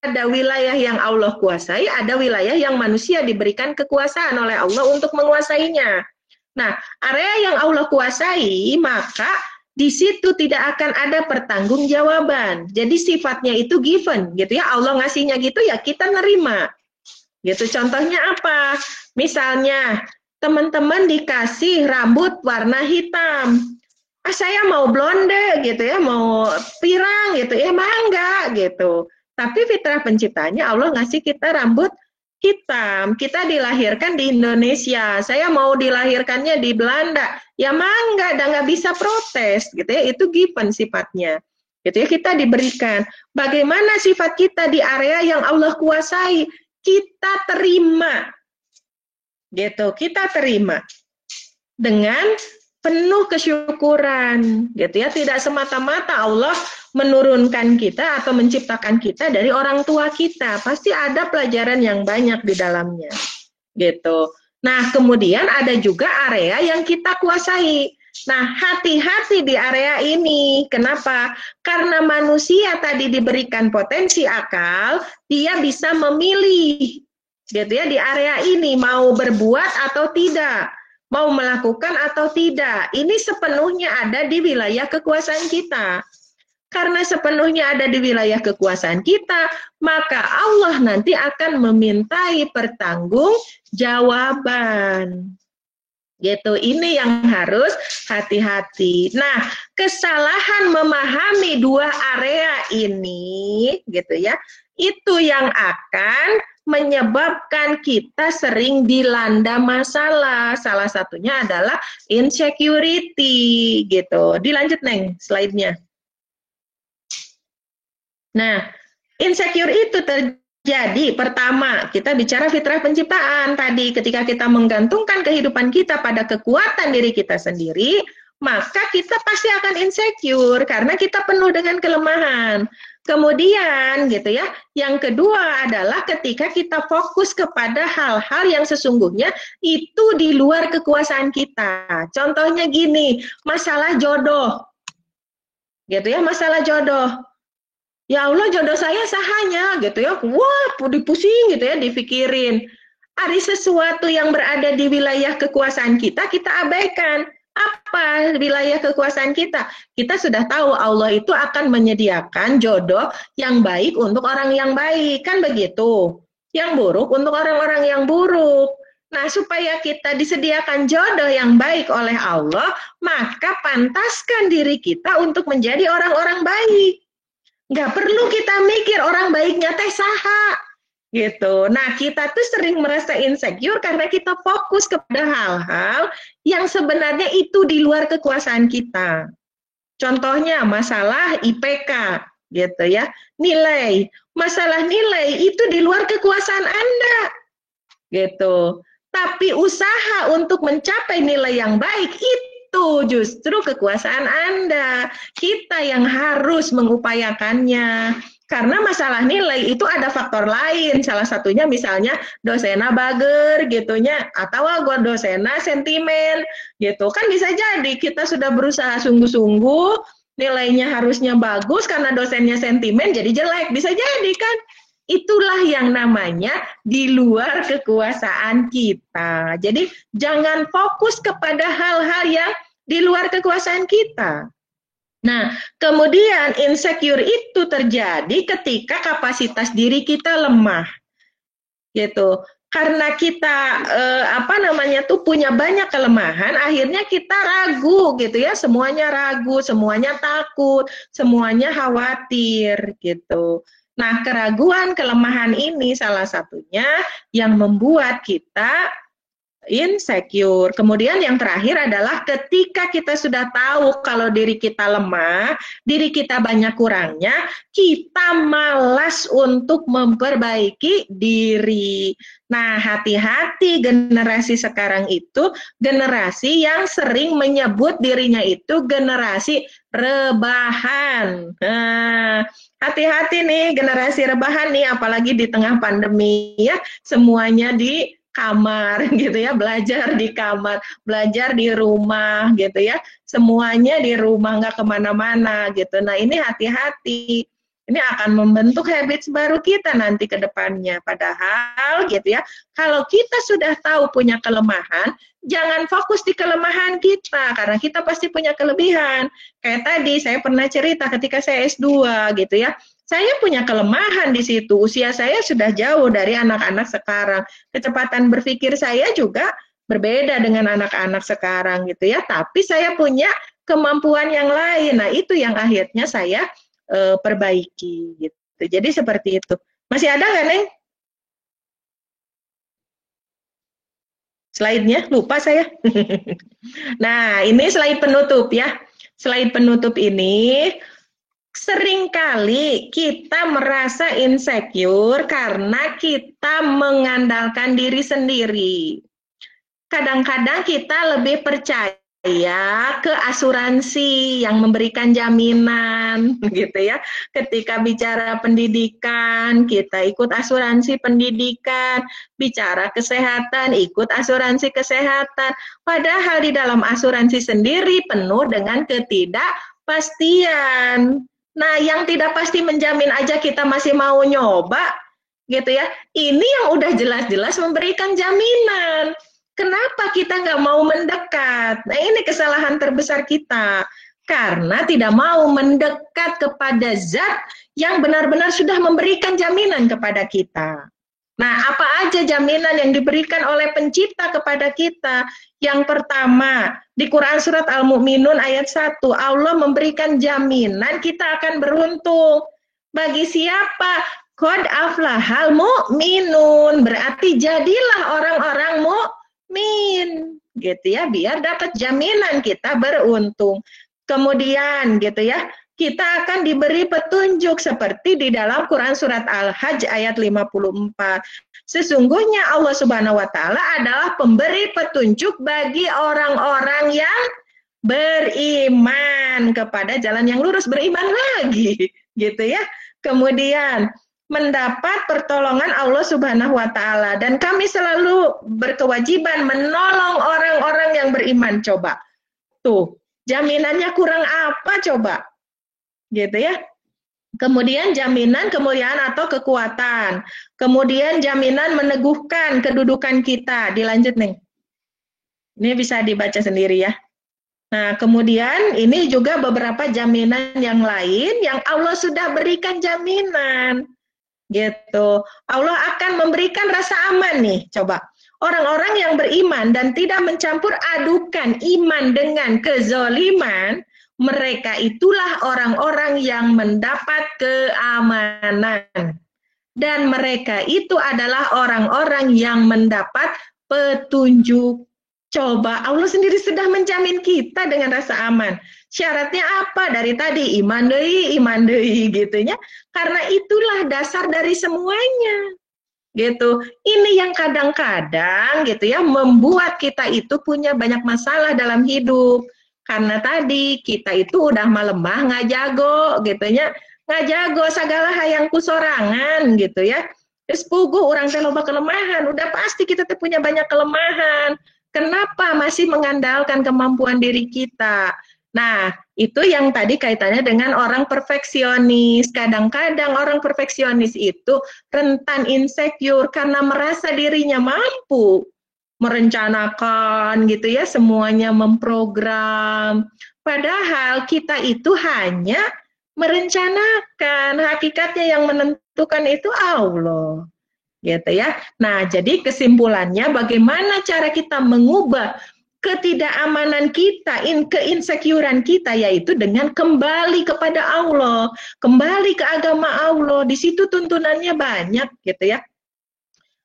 ada wilayah yang Allah kuasai, ada wilayah yang manusia diberikan kekuasaan oleh Allah untuk menguasainya. Nah, area yang Allah kuasai, maka di situ tidak akan ada pertanggungjawaban. Jadi sifatnya itu given, gitu ya. Allah ngasihnya gitu ya kita nerima. Gitu. Contohnya apa? Misalnya teman-teman dikasih rambut warna hitam. Ah, saya mau blonde gitu ya, mau pirang gitu ya, mangga gitu. Tapi fitrah penciptanya Allah ngasih kita rambut hitam. Kita dilahirkan di Indonesia. Saya mau dilahirkannya di Belanda. Ya mangga, dan nggak bisa protes, gitu ya. Itu given sifatnya. Gitu ya, kita diberikan. Bagaimana sifat kita di area yang Allah kuasai? Kita terima. Gitu, kita terima. Dengan penuh kesyukuran, gitu ya. Tidak semata-mata Allah menurunkan kita atau menciptakan kita dari orang tua kita. Pasti ada pelajaran yang banyak di dalamnya. Gitu. Nah, kemudian ada juga area yang kita kuasai. Nah, hati-hati di area ini. Kenapa? Karena manusia tadi diberikan potensi akal, dia bisa memilih. Gitu ya, di area ini mau berbuat atau tidak, mau melakukan atau tidak. Ini sepenuhnya ada di wilayah kekuasaan kita. Karena sepenuhnya ada di wilayah kekuasaan kita, maka Allah nanti akan memintai pertanggungjawaban. Gitu, ini yang harus hati-hati. Nah, kesalahan memahami dua area ini, gitu ya, itu yang akan menyebabkan kita sering dilanda masalah. Salah satunya adalah insecurity, gitu. Dilanjut, Neng, slide-nya. Nah, insecure itu terjadi pertama, kita bicara fitrah penciptaan tadi, ketika kita menggantungkan kehidupan kita pada kekuatan diri kita sendiri, maka kita pasti akan insecure karena kita penuh dengan kelemahan. Kemudian gitu ya, yang kedua adalah ketika kita fokus kepada hal-hal yang sesungguhnya itu di luar kekuasaan kita. Contohnya gini, masalah jodoh. Gitu ya, masalah jodoh. Ya Allah, jodoh saya sahanya gitu ya. Wah, dipusing gitu ya, dipikirin. Ada sesuatu yang berada di wilayah kekuasaan kita, kita abaikan. Apa wilayah kekuasaan kita? Kita sudah tahu Allah itu akan menyediakan jodoh yang baik untuk orang yang baik, kan begitu? Yang buruk untuk orang-orang yang buruk. Nah, supaya kita disediakan jodoh yang baik oleh Allah, maka pantaskan diri kita untuk menjadi orang-orang baik. Nggak perlu kita mikir orang baiknya teh saha gitu. Nah, kita tuh sering merasa insecure karena kita fokus kepada hal-hal yang sebenarnya itu di luar kekuasaan kita. Contohnya masalah IPK gitu ya, nilai. Masalah nilai itu di luar kekuasaan Anda gitu. Tapi usaha untuk mencapai nilai yang baik itu itu justru kekuasaan Anda. Kita yang harus mengupayakannya. Karena masalah nilai itu ada faktor lain. Salah satunya misalnya dosena bager gitunya, atau gua dosena sentimen gitu. Kan bisa jadi kita sudah berusaha sungguh-sungguh, nilainya harusnya bagus karena dosennya sentimen jadi jelek. Bisa jadi kan? Itulah yang namanya di luar kekuasaan kita. Jadi jangan fokus kepada hal-hal yang di luar kekuasaan kita. Nah, kemudian insecure itu terjadi ketika kapasitas diri kita lemah, gitu. Karena kita punya banyak kelemahan, akhirnya kita ragu, gitu ya. Semuanya ragu, semuanya takut, semuanya khawatir, gitu. Nah, keraguan, kelemahan ini salah satunya yang membuat kita insecure. Kemudian yang terakhir adalah ketika kita sudah tahu kalau diri kita lemah, diri kita banyak kurangnya, kita malas untuk memperbaiki diri. Nah, hati-hati generasi sekarang itu generasi yang sering menyebut dirinya itu generasi rebahan. Nah, hati-hati nih generasi rebahan nih, apalagi di tengah pandemi ya, semuanya di kamar gitu ya, belajar di kamar, belajar di rumah gitu ya, semuanya di rumah, nggak kemana-mana gitu. Nah ini hati-hati, ini akan membentuk habits baru kita nanti ke depannya. Padahal gitu ya, kalau kita sudah tahu punya kelemahan, jangan fokus di kelemahan kita, karena kita pasti punya kelebihan. Kayak tadi saya pernah cerita ketika saya S2 gitu ya, saya punya kelemahan di situ. Usia saya sudah jauh dari anak-anak sekarang. Kecepatan berpikir saya juga berbeda dengan anak-anak sekarang gitu ya. Tapi saya punya kemampuan yang lain. Nah, itu yang akhirnya saya perbaiki gitu. Jadi seperti itu. Masih ada nggak, Neng? Slide-nya lupa saya. Nah, ini slide penutup ya. Slide penutup ini seringkali kita merasa insecure karena kita mengandalkan diri sendiri. Kadang-kadang kita lebih percaya ke asuransi yang memberikan jaminan, gitu ya. Ketika bicara pendidikan, kita ikut asuransi pendidikan, bicara kesehatan, ikut asuransi kesehatan. Padahal di dalam asuransi sendiri penuh dengan ketidakpastian. Nah, yang tidak pasti menjamin aja kita masih mau nyoba, gitu ya. Ini yang udah jelas-jelas memberikan jaminan. Kenapa kita nggak mau mendekat? Nah, ini kesalahan terbesar kita. Karena tidak mau mendekat kepada zat yang benar-benar sudah memberikan jaminan kepada kita. Nah, apa aja jaminan yang diberikan oleh pencipta kepada kita? Yang pertama, di Quran surat Al-Mu'minun ayat 1, Allah memberikan jaminan kita akan beruntung. Bagi siapa? Qad aflahal mu'minun. Berarti jadilah orang-orang mu'min. Gitu ya, biar dapat jaminan kita beruntung. Kemudian gitu ya, kita akan diberi petunjuk seperti di dalam Quran surat Al-Hajj ayat 54. Sesungguhnya Allah Subhanahu wa taala adalah pemberi petunjuk bagi orang-orang yang beriman kepada jalan yang lurus, beriman lagi, gitu ya. Kemudian mendapat pertolongan Allah Subhanahu wa taala, dan kami selalu berkewajiban menolong orang-orang yang beriman. Coba. Tuh, jaminannya kurang apa coba? Gitu ya. Kemudian jaminan kemuliaan atau kekuatan. Kemudian jaminan meneguhkan kedudukan kita. Dilanjut nih. Ini bisa dibaca sendiri ya. Nah, kemudian ini juga beberapa jaminan yang lain yang Allah sudah berikan jaminan. Gitu. Allah akan memberikan rasa aman nih. Coba. Orang-orang yang beriman dan tidak mencampur adukan iman dengan kezoliman, mereka itulah orang-orang yang mendapat keamanan. Dan mereka itu adalah orang-orang yang mendapat petunjuk. Coba, Allah sendiri sudah menjamin kita dengan rasa aman. Syaratnya apa? Dari tadi, iman deui gitunya. Karena itulah dasar dari semuanya. Gitu. Ini yang kadang-kadang gitu ya membuat kita itu punya banyak masalah dalam hidup. Karena tadi kita itu udah melemah nggak jago gitu ya, nggak jago segala hayang kusorangan gitu ya. Terus puguh orang teh loba kelemahan, udah pasti kita teh punya banyak kelemahan. Kenapa masih mengandalkan kemampuan diri kita? Nah, itu yang tadi kaitannya dengan orang perfeksionis. Kadang-kadang orang perfeksionis itu rentan insecure karena merasa dirinya mampu merencanakan gitu ya, semuanya memprogram. Padahal kita itu hanya merencanakan, hakikatnya yang menentukan itu Allah. Gitu ya. Nah, jadi kesimpulannya bagaimana cara kita mengubah ketidakamanan kita, keinsecurean kita, yaitu dengan kembali kepada Allah, kembali ke agama Allah. Di situ tuntunannya banyak gitu ya.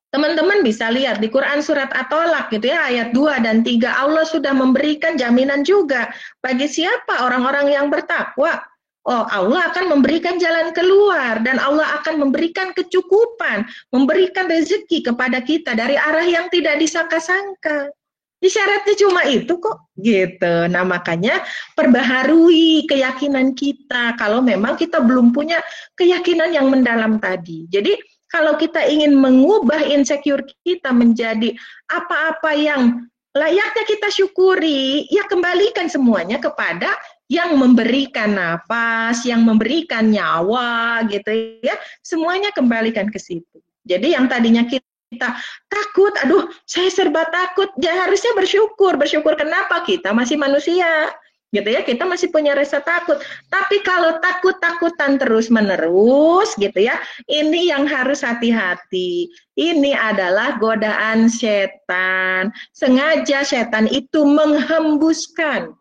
Teman-teman bisa lihat di Quran surat At-Tolak gitu ya, ayat 2 dan 3, Allah sudah memberikan jaminan juga bagi siapa orang-orang yang bertakwa. Oh, Allah akan memberikan jalan keluar dan Allah akan memberikan kecukupan, memberikan rezeki kepada kita dari arah yang tidak disangka-sangka. Syaratnya cuma itu kok gitu. Nah, makanya perbaharui keyakinan kita kalau memang kita belum punya keyakinan yang mendalam tadi. Jadi kalau kita ingin mengubah insecure kita menjadi apa-apa yang layaknya kita syukuri, ya kembalikan semuanya kepada yang memberikan nafas, yang memberikan nyawa gitu ya. Semuanya kembalikan ke situ. Jadi yang tadinya kita takut, aduh saya serba takut, ya harusnya bersyukur. Bersyukur kenapa? Kita masih manusia. Gitu ya, kita masih punya rasa takut. Tapi kalau takut-takutan terus-menerus gitu ya, ini yang harus hati-hati. Ini adalah godaan setan. Sengaja setan itu menghembuskan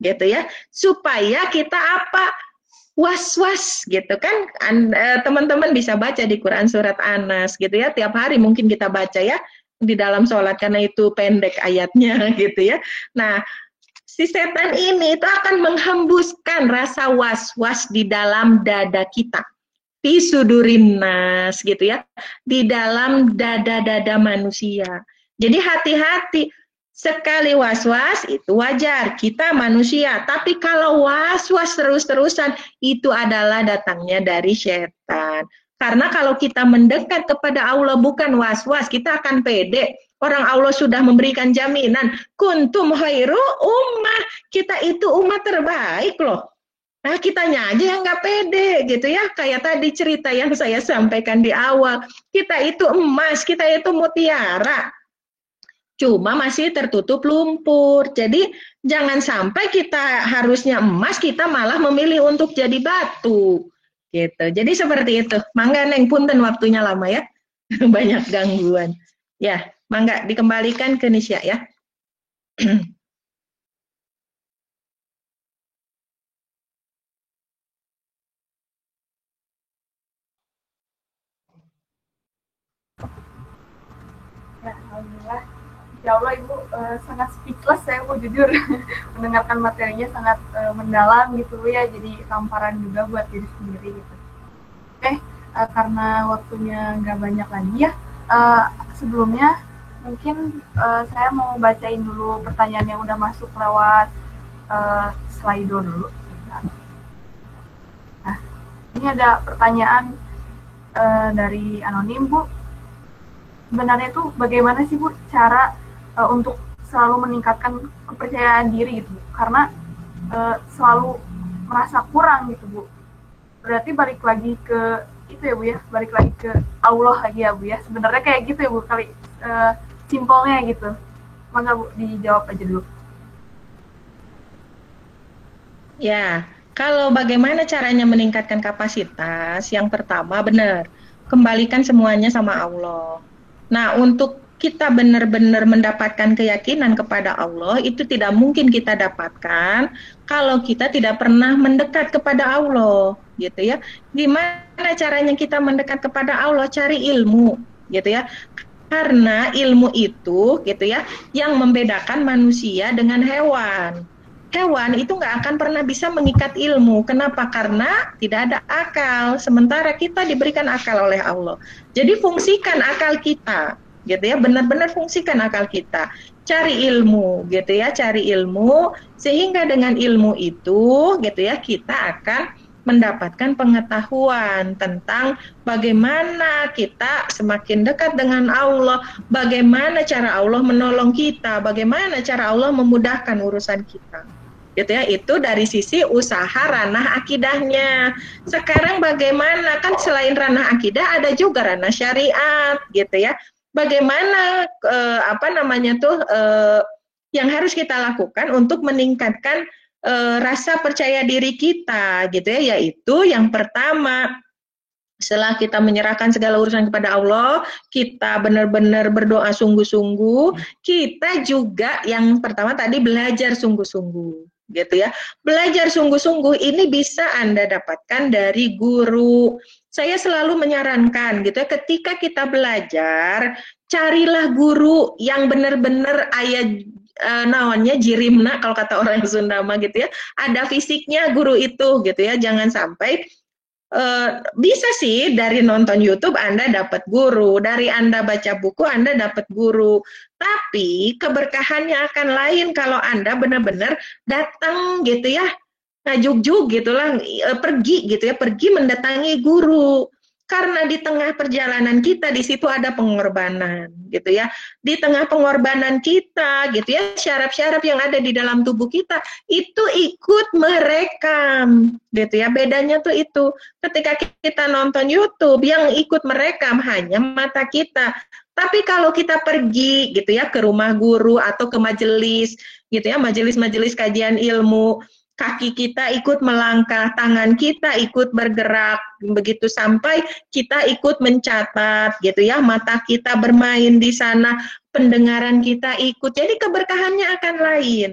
gitu ya, supaya kita apa? Was-was gitu kan. Teman-teman bisa baca di Quran surat Anas gitu ya, tiap hari mungkin kita baca ya di dalam sholat karena itu pendek ayatnya gitu ya. Nah, si setan ini itu akan menghembuskan rasa was-was di dalam dada kita. Fi sudurinas gitu ya. Di dalam dada-dada manusia. Jadi hati-hati. Sekali was-was itu wajar. Kita manusia. Tapi kalau was-was terus-terusan itu adalah datangnya dari setan. Karena kalau kita mendekat kepada Allah bukan was-was, kita akan pede. Orang Allah sudah memberikan jaminan, kuntum khairu ummah, kita itu umat terbaik loh. Nah, kitanya aja yang nggak pede gitu ya, kayak tadi cerita yang saya sampaikan di awal, kita itu emas, kita itu mutiara, cuma masih tertutup lumpur. Jadi jangan sampai kita harusnya emas, kita malah memilih untuk jadi batu. Gitu. Jadi seperti itu. Mangga Neng, punten waktunya lama ya, banyak gangguan. Ya. Mangga dikembalikan ke Nisya ya. Ya, alhamdulillah. Ya Allah Ibu sangat speechless saya Bu jujur mendengarkan materinya sangat mendalam gitu ya, jadi tamparan juga buat diri sendiri gitu. Karena waktunya nggak banyak lagi ya, sebelumnya mungkin saya mau bacain dulu pertanyaan yang udah masuk lewat Slido dulu. Nah, ini ada pertanyaan dari anonim Bu. Sebenarnya itu bagaimana sih Bu cara untuk selalu meningkatkan kepercayaan diri gitu? Karena selalu merasa kurang gitu Bu. Berarti balik lagi ke itu ya Bu ya, balik lagi ke Allah lagi ya Bu ya. Sebenarnya kayak gitu ya Bu kali. Simpelnya gitu. Mangga Bu dijawab aja dulu. Ya, kalau bagaimana caranya meningkatkan kapasitas, yang pertama benar, kembalikan semuanya sama Allah. Nah, untuk kita benar-benar mendapatkan keyakinan kepada Allah, itu tidak mungkin kita dapatkan kalau kita tidak pernah mendekat kepada Allah, gitu ya. Gimana caranya kita mendekat kepada Allah? Cari ilmu, gitu ya. Karena ilmu itu gitu ya yang membedakan manusia dengan hewan. Hewan itu nggak akan pernah bisa mengikat ilmu. Kenapa? Karena tidak ada akal. Sementara kita diberikan akal oleh Allah. Jadi fungsikan akal kita. gitu ya, benar-benar fungsikan akal kita, cari ilmu gitu ya, cari ilmu, sehingga dengan ilmu itu gitu ya kita akan mendapatkan pengetahuan tentang bagaimana kita semakin dekat dengan Allah, bagaimana cara Allah menolong kita, bagaimana cara Allah memudahkan urusan kita. Gitu ya, itu dari sisi usaha ranah akidahnya. Sekarang bagaimana, kan selain ranah akidah ada juga ranah syariat gitu ya. Bagaimana yang harus kita lakukan untuk meningkatkan rasa percaya diri kita gitu ya, yaitu yang pertama, setelah kita menyerahkan segala urusan kepada Allah, kita benar-benar berdoa sungguh-sungguh, kita juga yang pertama tadi belajar sungguh-sungguh gitu ya. Belajar sungguh-sungguh ini bisa Anda dapatkan dari guru. Saya selalu menyarankan gitu ya, ketika kita belajar, carilah guru yang benar-benar ayat namanya jirimna kalau kata orang Sunda mah gitu ya, ada fisiknya guru itu gitu ya. Jangan sampai bisa sih dari nonton YouTube Anda dapat guru, dari Anda baca buku Anda dapat guru, tapi keberkahannya akan lain kalau Anda benar-benar datang gitu ya, ngajuk-juk gitulah, pergi gitu ya, pergi mendatangi guru. Karena di tengah perjalanan kita di situ ada pengorbanan gitu ya. Di tengah pengorbanan kita gitu ya, syaraf-syaraf yang ada di dalam tubuh kita itu ikut merekam gitu ya. Bedanya tuh itu, ketika kita nonton YouTube yang ikut merekam hanya mata kita. Tapi kalau kita pergi gitu ya ke rumah guru atau ke majelis gitu ya, majelis-majelis kajian ilmu, kaki kita ikut melangkah, tangan kita ikut bergerak, begitu sampai kita ikut mencatat gitu ya, mata kita bermain di sana, pendengaran kita ikut, jadi keberkahannya akan lain.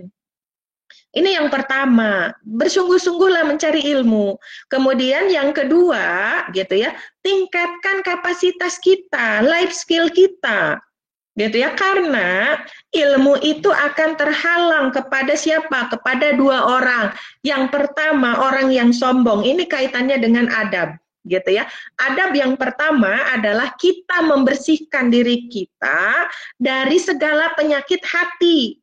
Ini yang pertama, bersungguh-sungguhlah mencari ilmu. Kemudian yang kedua gitu ya, tingkatkan kapasitas kita, life skill kita. Gitu ya, karena ilmu itu akan terhalang kepada siapa? Kepada dua orang. Yang pertama, orang yang sombong. Ini kaitannya dengan adab, gitu ya. Adab yang pertama adalah kita membersihkan diri kita dari segala penyakit hati.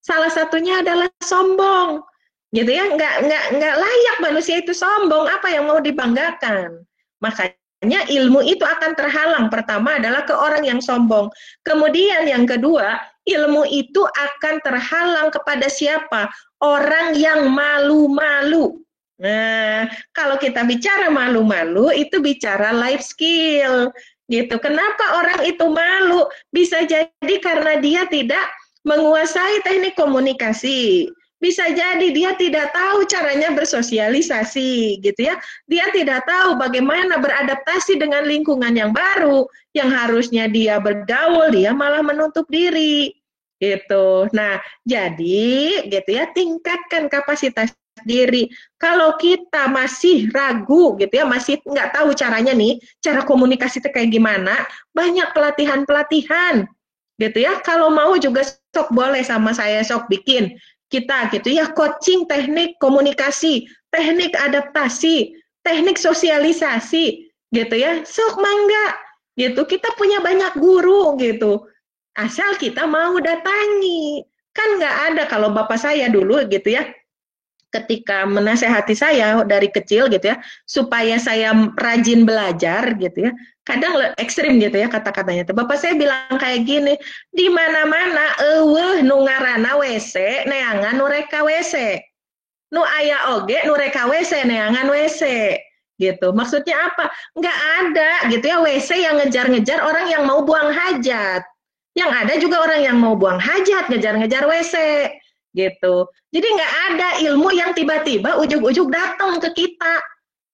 Salah satunya adalah sombong, gitu ya. Nggak layak manusia itu sombong. Apa yang mau dibanggakan? Makanya ilmu itu akan terhalang. Pertama adalah ke orang yang sombong. Kemudian yang kedua, ilmu itu akan terhalang kepada siapa? Orang yang malu-malu. Nah, kalau kita bicara malu-malu, itu bicara life skill. Gitu. Kenapa orang itu malu? Bisa jadi karena dia tidak menguasai teknik komunikasi. Bisa jadi dia tidak tahu caranya bersosialisasi, gitu ya. Dia tidak tahu bagaimana beradaptasi dengan lingkungan yang baru, yang harusnya dia bergaul, dia malah menutup diri, gitu. Nah, jadi, gitu ya, tingkatkan kapasitas diri. Kalau kita masih ragu, gitu ya, masih nggak tahu caranya nih, cara komunikasi itu kayak gimana, banyak pelatihan-pelatihan, gitu ya. Kalau mau juga sok boleh sama saya, sok bikin kita gitu ya, coaching teknik komunikasi, teknik adaptasi, teknik sosialisasi gitu ya, sok mangga gitu. Kita punya banyak guru gitu, asal kita mau datangi. Kan nggak ada, kalau bapak saya dulu gitu ya, ketika menasehati saya dari kecil gitu ya, supaya saya rajin belajar gitu ya, kadang ekstrim gitu ya kata-katanya. Bapak saya bilang kayak gini, di mana-mana nu ngaranna WC neangan nu reka WC. Nu aya oge nu reka WC neangan WC. Gitu. Maksudnya apa? Nggak ada gitu ya WC yang ngejar-ngejar orang yang mau buang hajat. Yang ada juga orang yang mau buang hajat ngejar-ngejar WC. Gitu. Jadi nggak ada ilmu yang tiba-tiba ujuk-ujuk datang ke kita.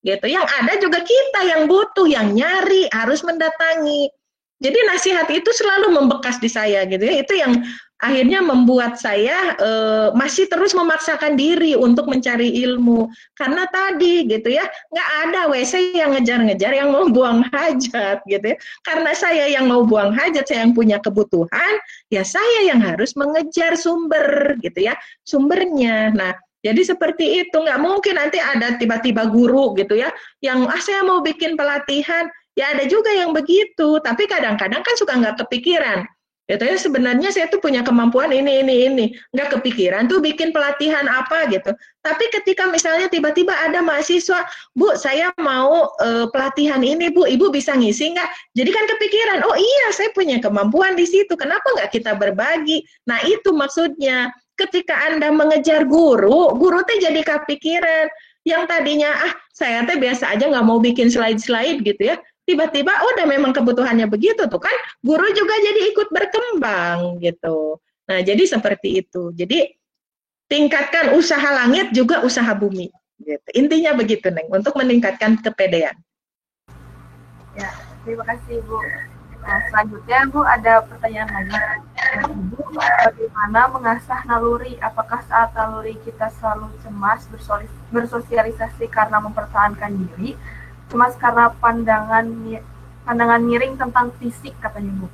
Gitu. Yang ada juga kita yang butuh, yang nyari, harus mendatangi. Jadi nasihat itu selalu membekas di saya gitu ya. Itu yang akhirnya membuat saya masih terus memaksakan diri untuk mencari ilmu. Karena tadi gitu ya, nggak ada WC yang ngejar-ngejar yang mau buang hajat gitu ya. Karena saya yang mau buang hajat, saya yang punya kebutuhan, ya saya yang harus mengejar sumber gitu ya, sumbernya. Nah, jadi seperti itu, nggak mungkin nanti ada tiba-tiba guru gitu ya, yang saya mau bikin pelatihan, Ya ada juga yang begitu, tapi kadang-kadang kan suka nggak kepikiran. Gitu ya, sebenarnya saya tuh punya kemampuan ini. Nggak kepikiran tuh bikin pelatihan apa gitu. Tapi ketika misalnya tiba-tiba ada mahasiswa, Bu, saya mau pelatihan ini, Bu, Ibu bisa ngisi nggak? Jadi kan kepikiran, oh iya, saya punya kemampuan di situ, kenapa nggak kita berbagi? Nah, itu maksudnya. Ketika Anda mengejar guru teh jadi kepikiran. Yang tadinya, saya teh biasa aja nggak mau bikin slide-slide gitu ya. Tiba-tiba, udah memang kebutuhannya begitu tuh kan. Guru juga jadi ikut berkembang gitu. Nah, jadi seperti itu. Jadi, tingkatkan usaha langit juga usaha bumi. Gitu. Intinya begitu, Neng, untuk meningkatkan kepedean. Ya, terima kasih Bu. Nah, selanjutnya Bu ada pertanyaan lagi. Ibu, bagaimana mengasah naluri? Apakah saat naluri kita selalu cemas bersosialisasi karena mempertahankan diri, cemas karena pandangan miring tentang fisik katanya Bu?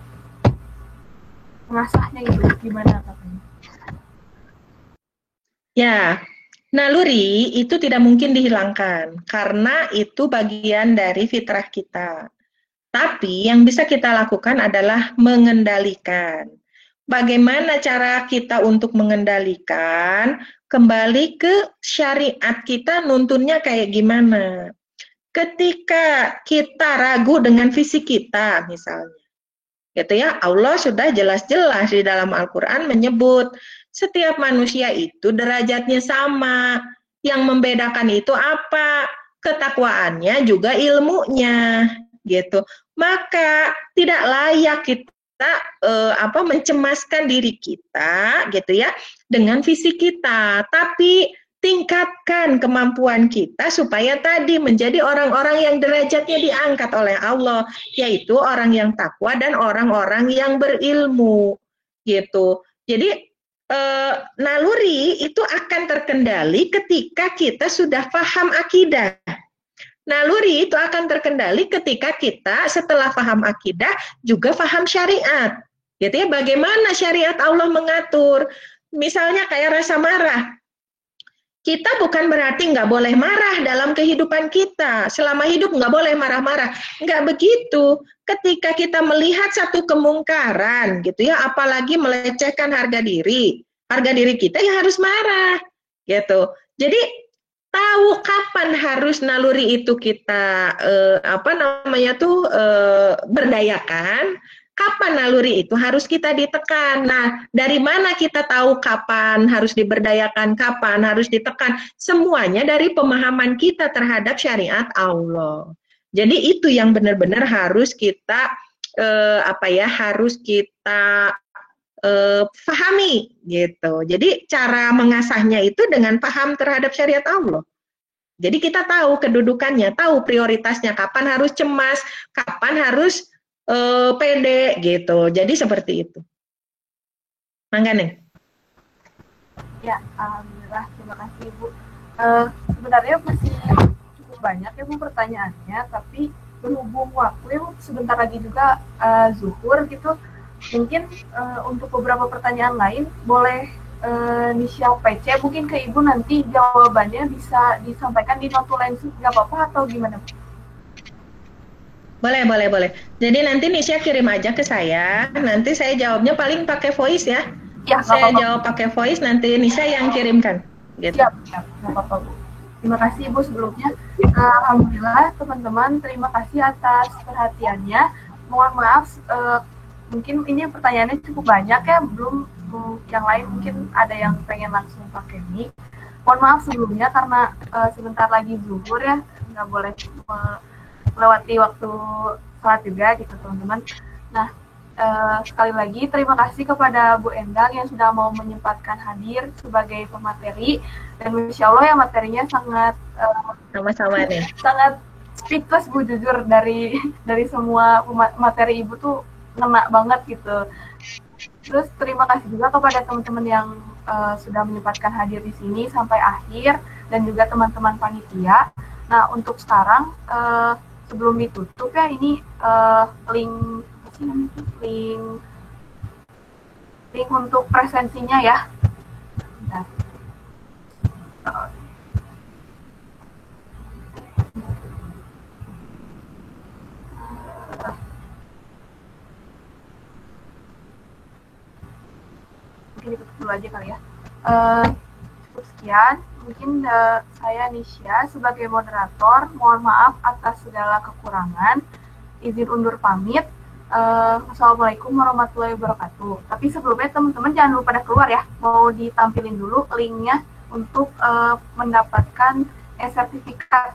Mengasahnya itu gimana katanya? Ya, naluri itu tidak mungkin dihilangkan karena itu bagian dari fitrah kita. Tapi yang bisa kita lakukan adalah mengendalikan. Bagaimana cara kita untuk mengendalikan? Kembali ke syariat kita nuntunnya kayak gimana. Ketika kita ragu dengan fisik kita misalnya, gitu ya, Allah sudah jelas-jelas di dalam Al-Quran menyebut setiap manusia itu derajatnya sama. Yang membedakan itu apa? Ketakwaannya juga ilmunya, gitu. Maka tidak layak kita mencemaskan diri kita, gitu ya, dengan fisik kita. Tapi tingkatkan kemampuan kita supaya tadi menjadi orang-orang yang derajatnya diangkat oleh Allah, yaitu orang yang takwa dan orang-orang yang berilmu, gitu. Jadi naluri itu akan terkendali ketika kita sudah paham akidah. Naluri itu akan terkendali ketika kita setelah paham akidah juga paham syariat. Gitu ya, bagaimana syariat Allah mengatur. Misalnya kayak rasa marah. Kita bukan berarti nggak boleh marah dalam kehidupan kita. Selama hidup nggak boleh marah-marah. Nggak begitu. Ketika kita melihat satu kemungkaran, gitu ya, apalagi melecehkan harga diri kita ya harus marah, gitu. Jadi tahu kapan harus naluri itu kita berdayakan, kapan naluri itu harus kita ditekan. Nah, dari mana kita tahu kapan harus diberdayakan, kapan harus ditekan? Semuanya dari pemahaman kita terhadap syariat Allah. Jadi itu yang benar-benar harus kita harus kita pahami gitu. Jadi cara mengasahnya itu dengan paham terhadap syariat Allah. Jadi kita tahu kedudukannya, tahu prioritasnya, kapan harus cemas, kapan harus pede gitu. Jadi seperti itu. Mangga Neng. Ya, alhamdulillah, terima kasih Ibu. Sebenarnya masih cukup banyak ya Bu pertanyaannya, tapi berhubung waktu ya Bu, sebentar lagi juga zuhur gitu. Mungkin untuk beberapa pertanyaan lain boleh Nisha PC mungkin ke Ibu nanti jawabannya bisa disampaikan di notulensi, nggak apa-apa atau gimana? Boleh. Jadi nanti Nisha kirim aja ke saya, nanti saya jawabnya paling pakai voice ya. Ya, saya jawab pakai voice, nanti Nisha yang kirimkan. Gitu. Siap, nggak apa-apa Bu. Terima kasih Ibu sebelumnya. Alhamdulillah teman-teman, terima kasih atas perhatiannya. Mohon maaf, mungkin ini pertanyaannya cukup banyak ya, belum yang lain mungkin ada yang pengen langsung pakai mic. Mohon maaf sebelumnya karena sebentar lagi zuhur ya, nggak boleh melewati waktu sholat juga gitu teman-teman. Nah, sekali lagi terima kasih kepada Bu Endang yang sudah mau menyempatkan hadir sebagai pemateri, dan insya Allah ya materinya sangat sama-sama nih. Sangat speechless Bu, jujur dari semua materi Ibu tuh ngena banget gitu. Terus terima kasih juga kepada teman-teman yang sudah menyempatkan hadir di sini sampai akhir, dan juga teman-teman panitia. Nah, untuk sekarang sebelum ditutup ya, ini link untuk presensinya ya. Bentar. mungkin ditutup dulu aja kali ya. Cukup sekian, mungkin saya Nisha sebagai moderator, mohon maaf atas segala kekurangan, izin undur pamit. Wassalamualaikum warahmatullahi wabarakatuh. Tapi sebelumnya teman-teman jangan lupa pada keluar ya, mau ditampilin dulu linknya untuk mendapatkan sertifikat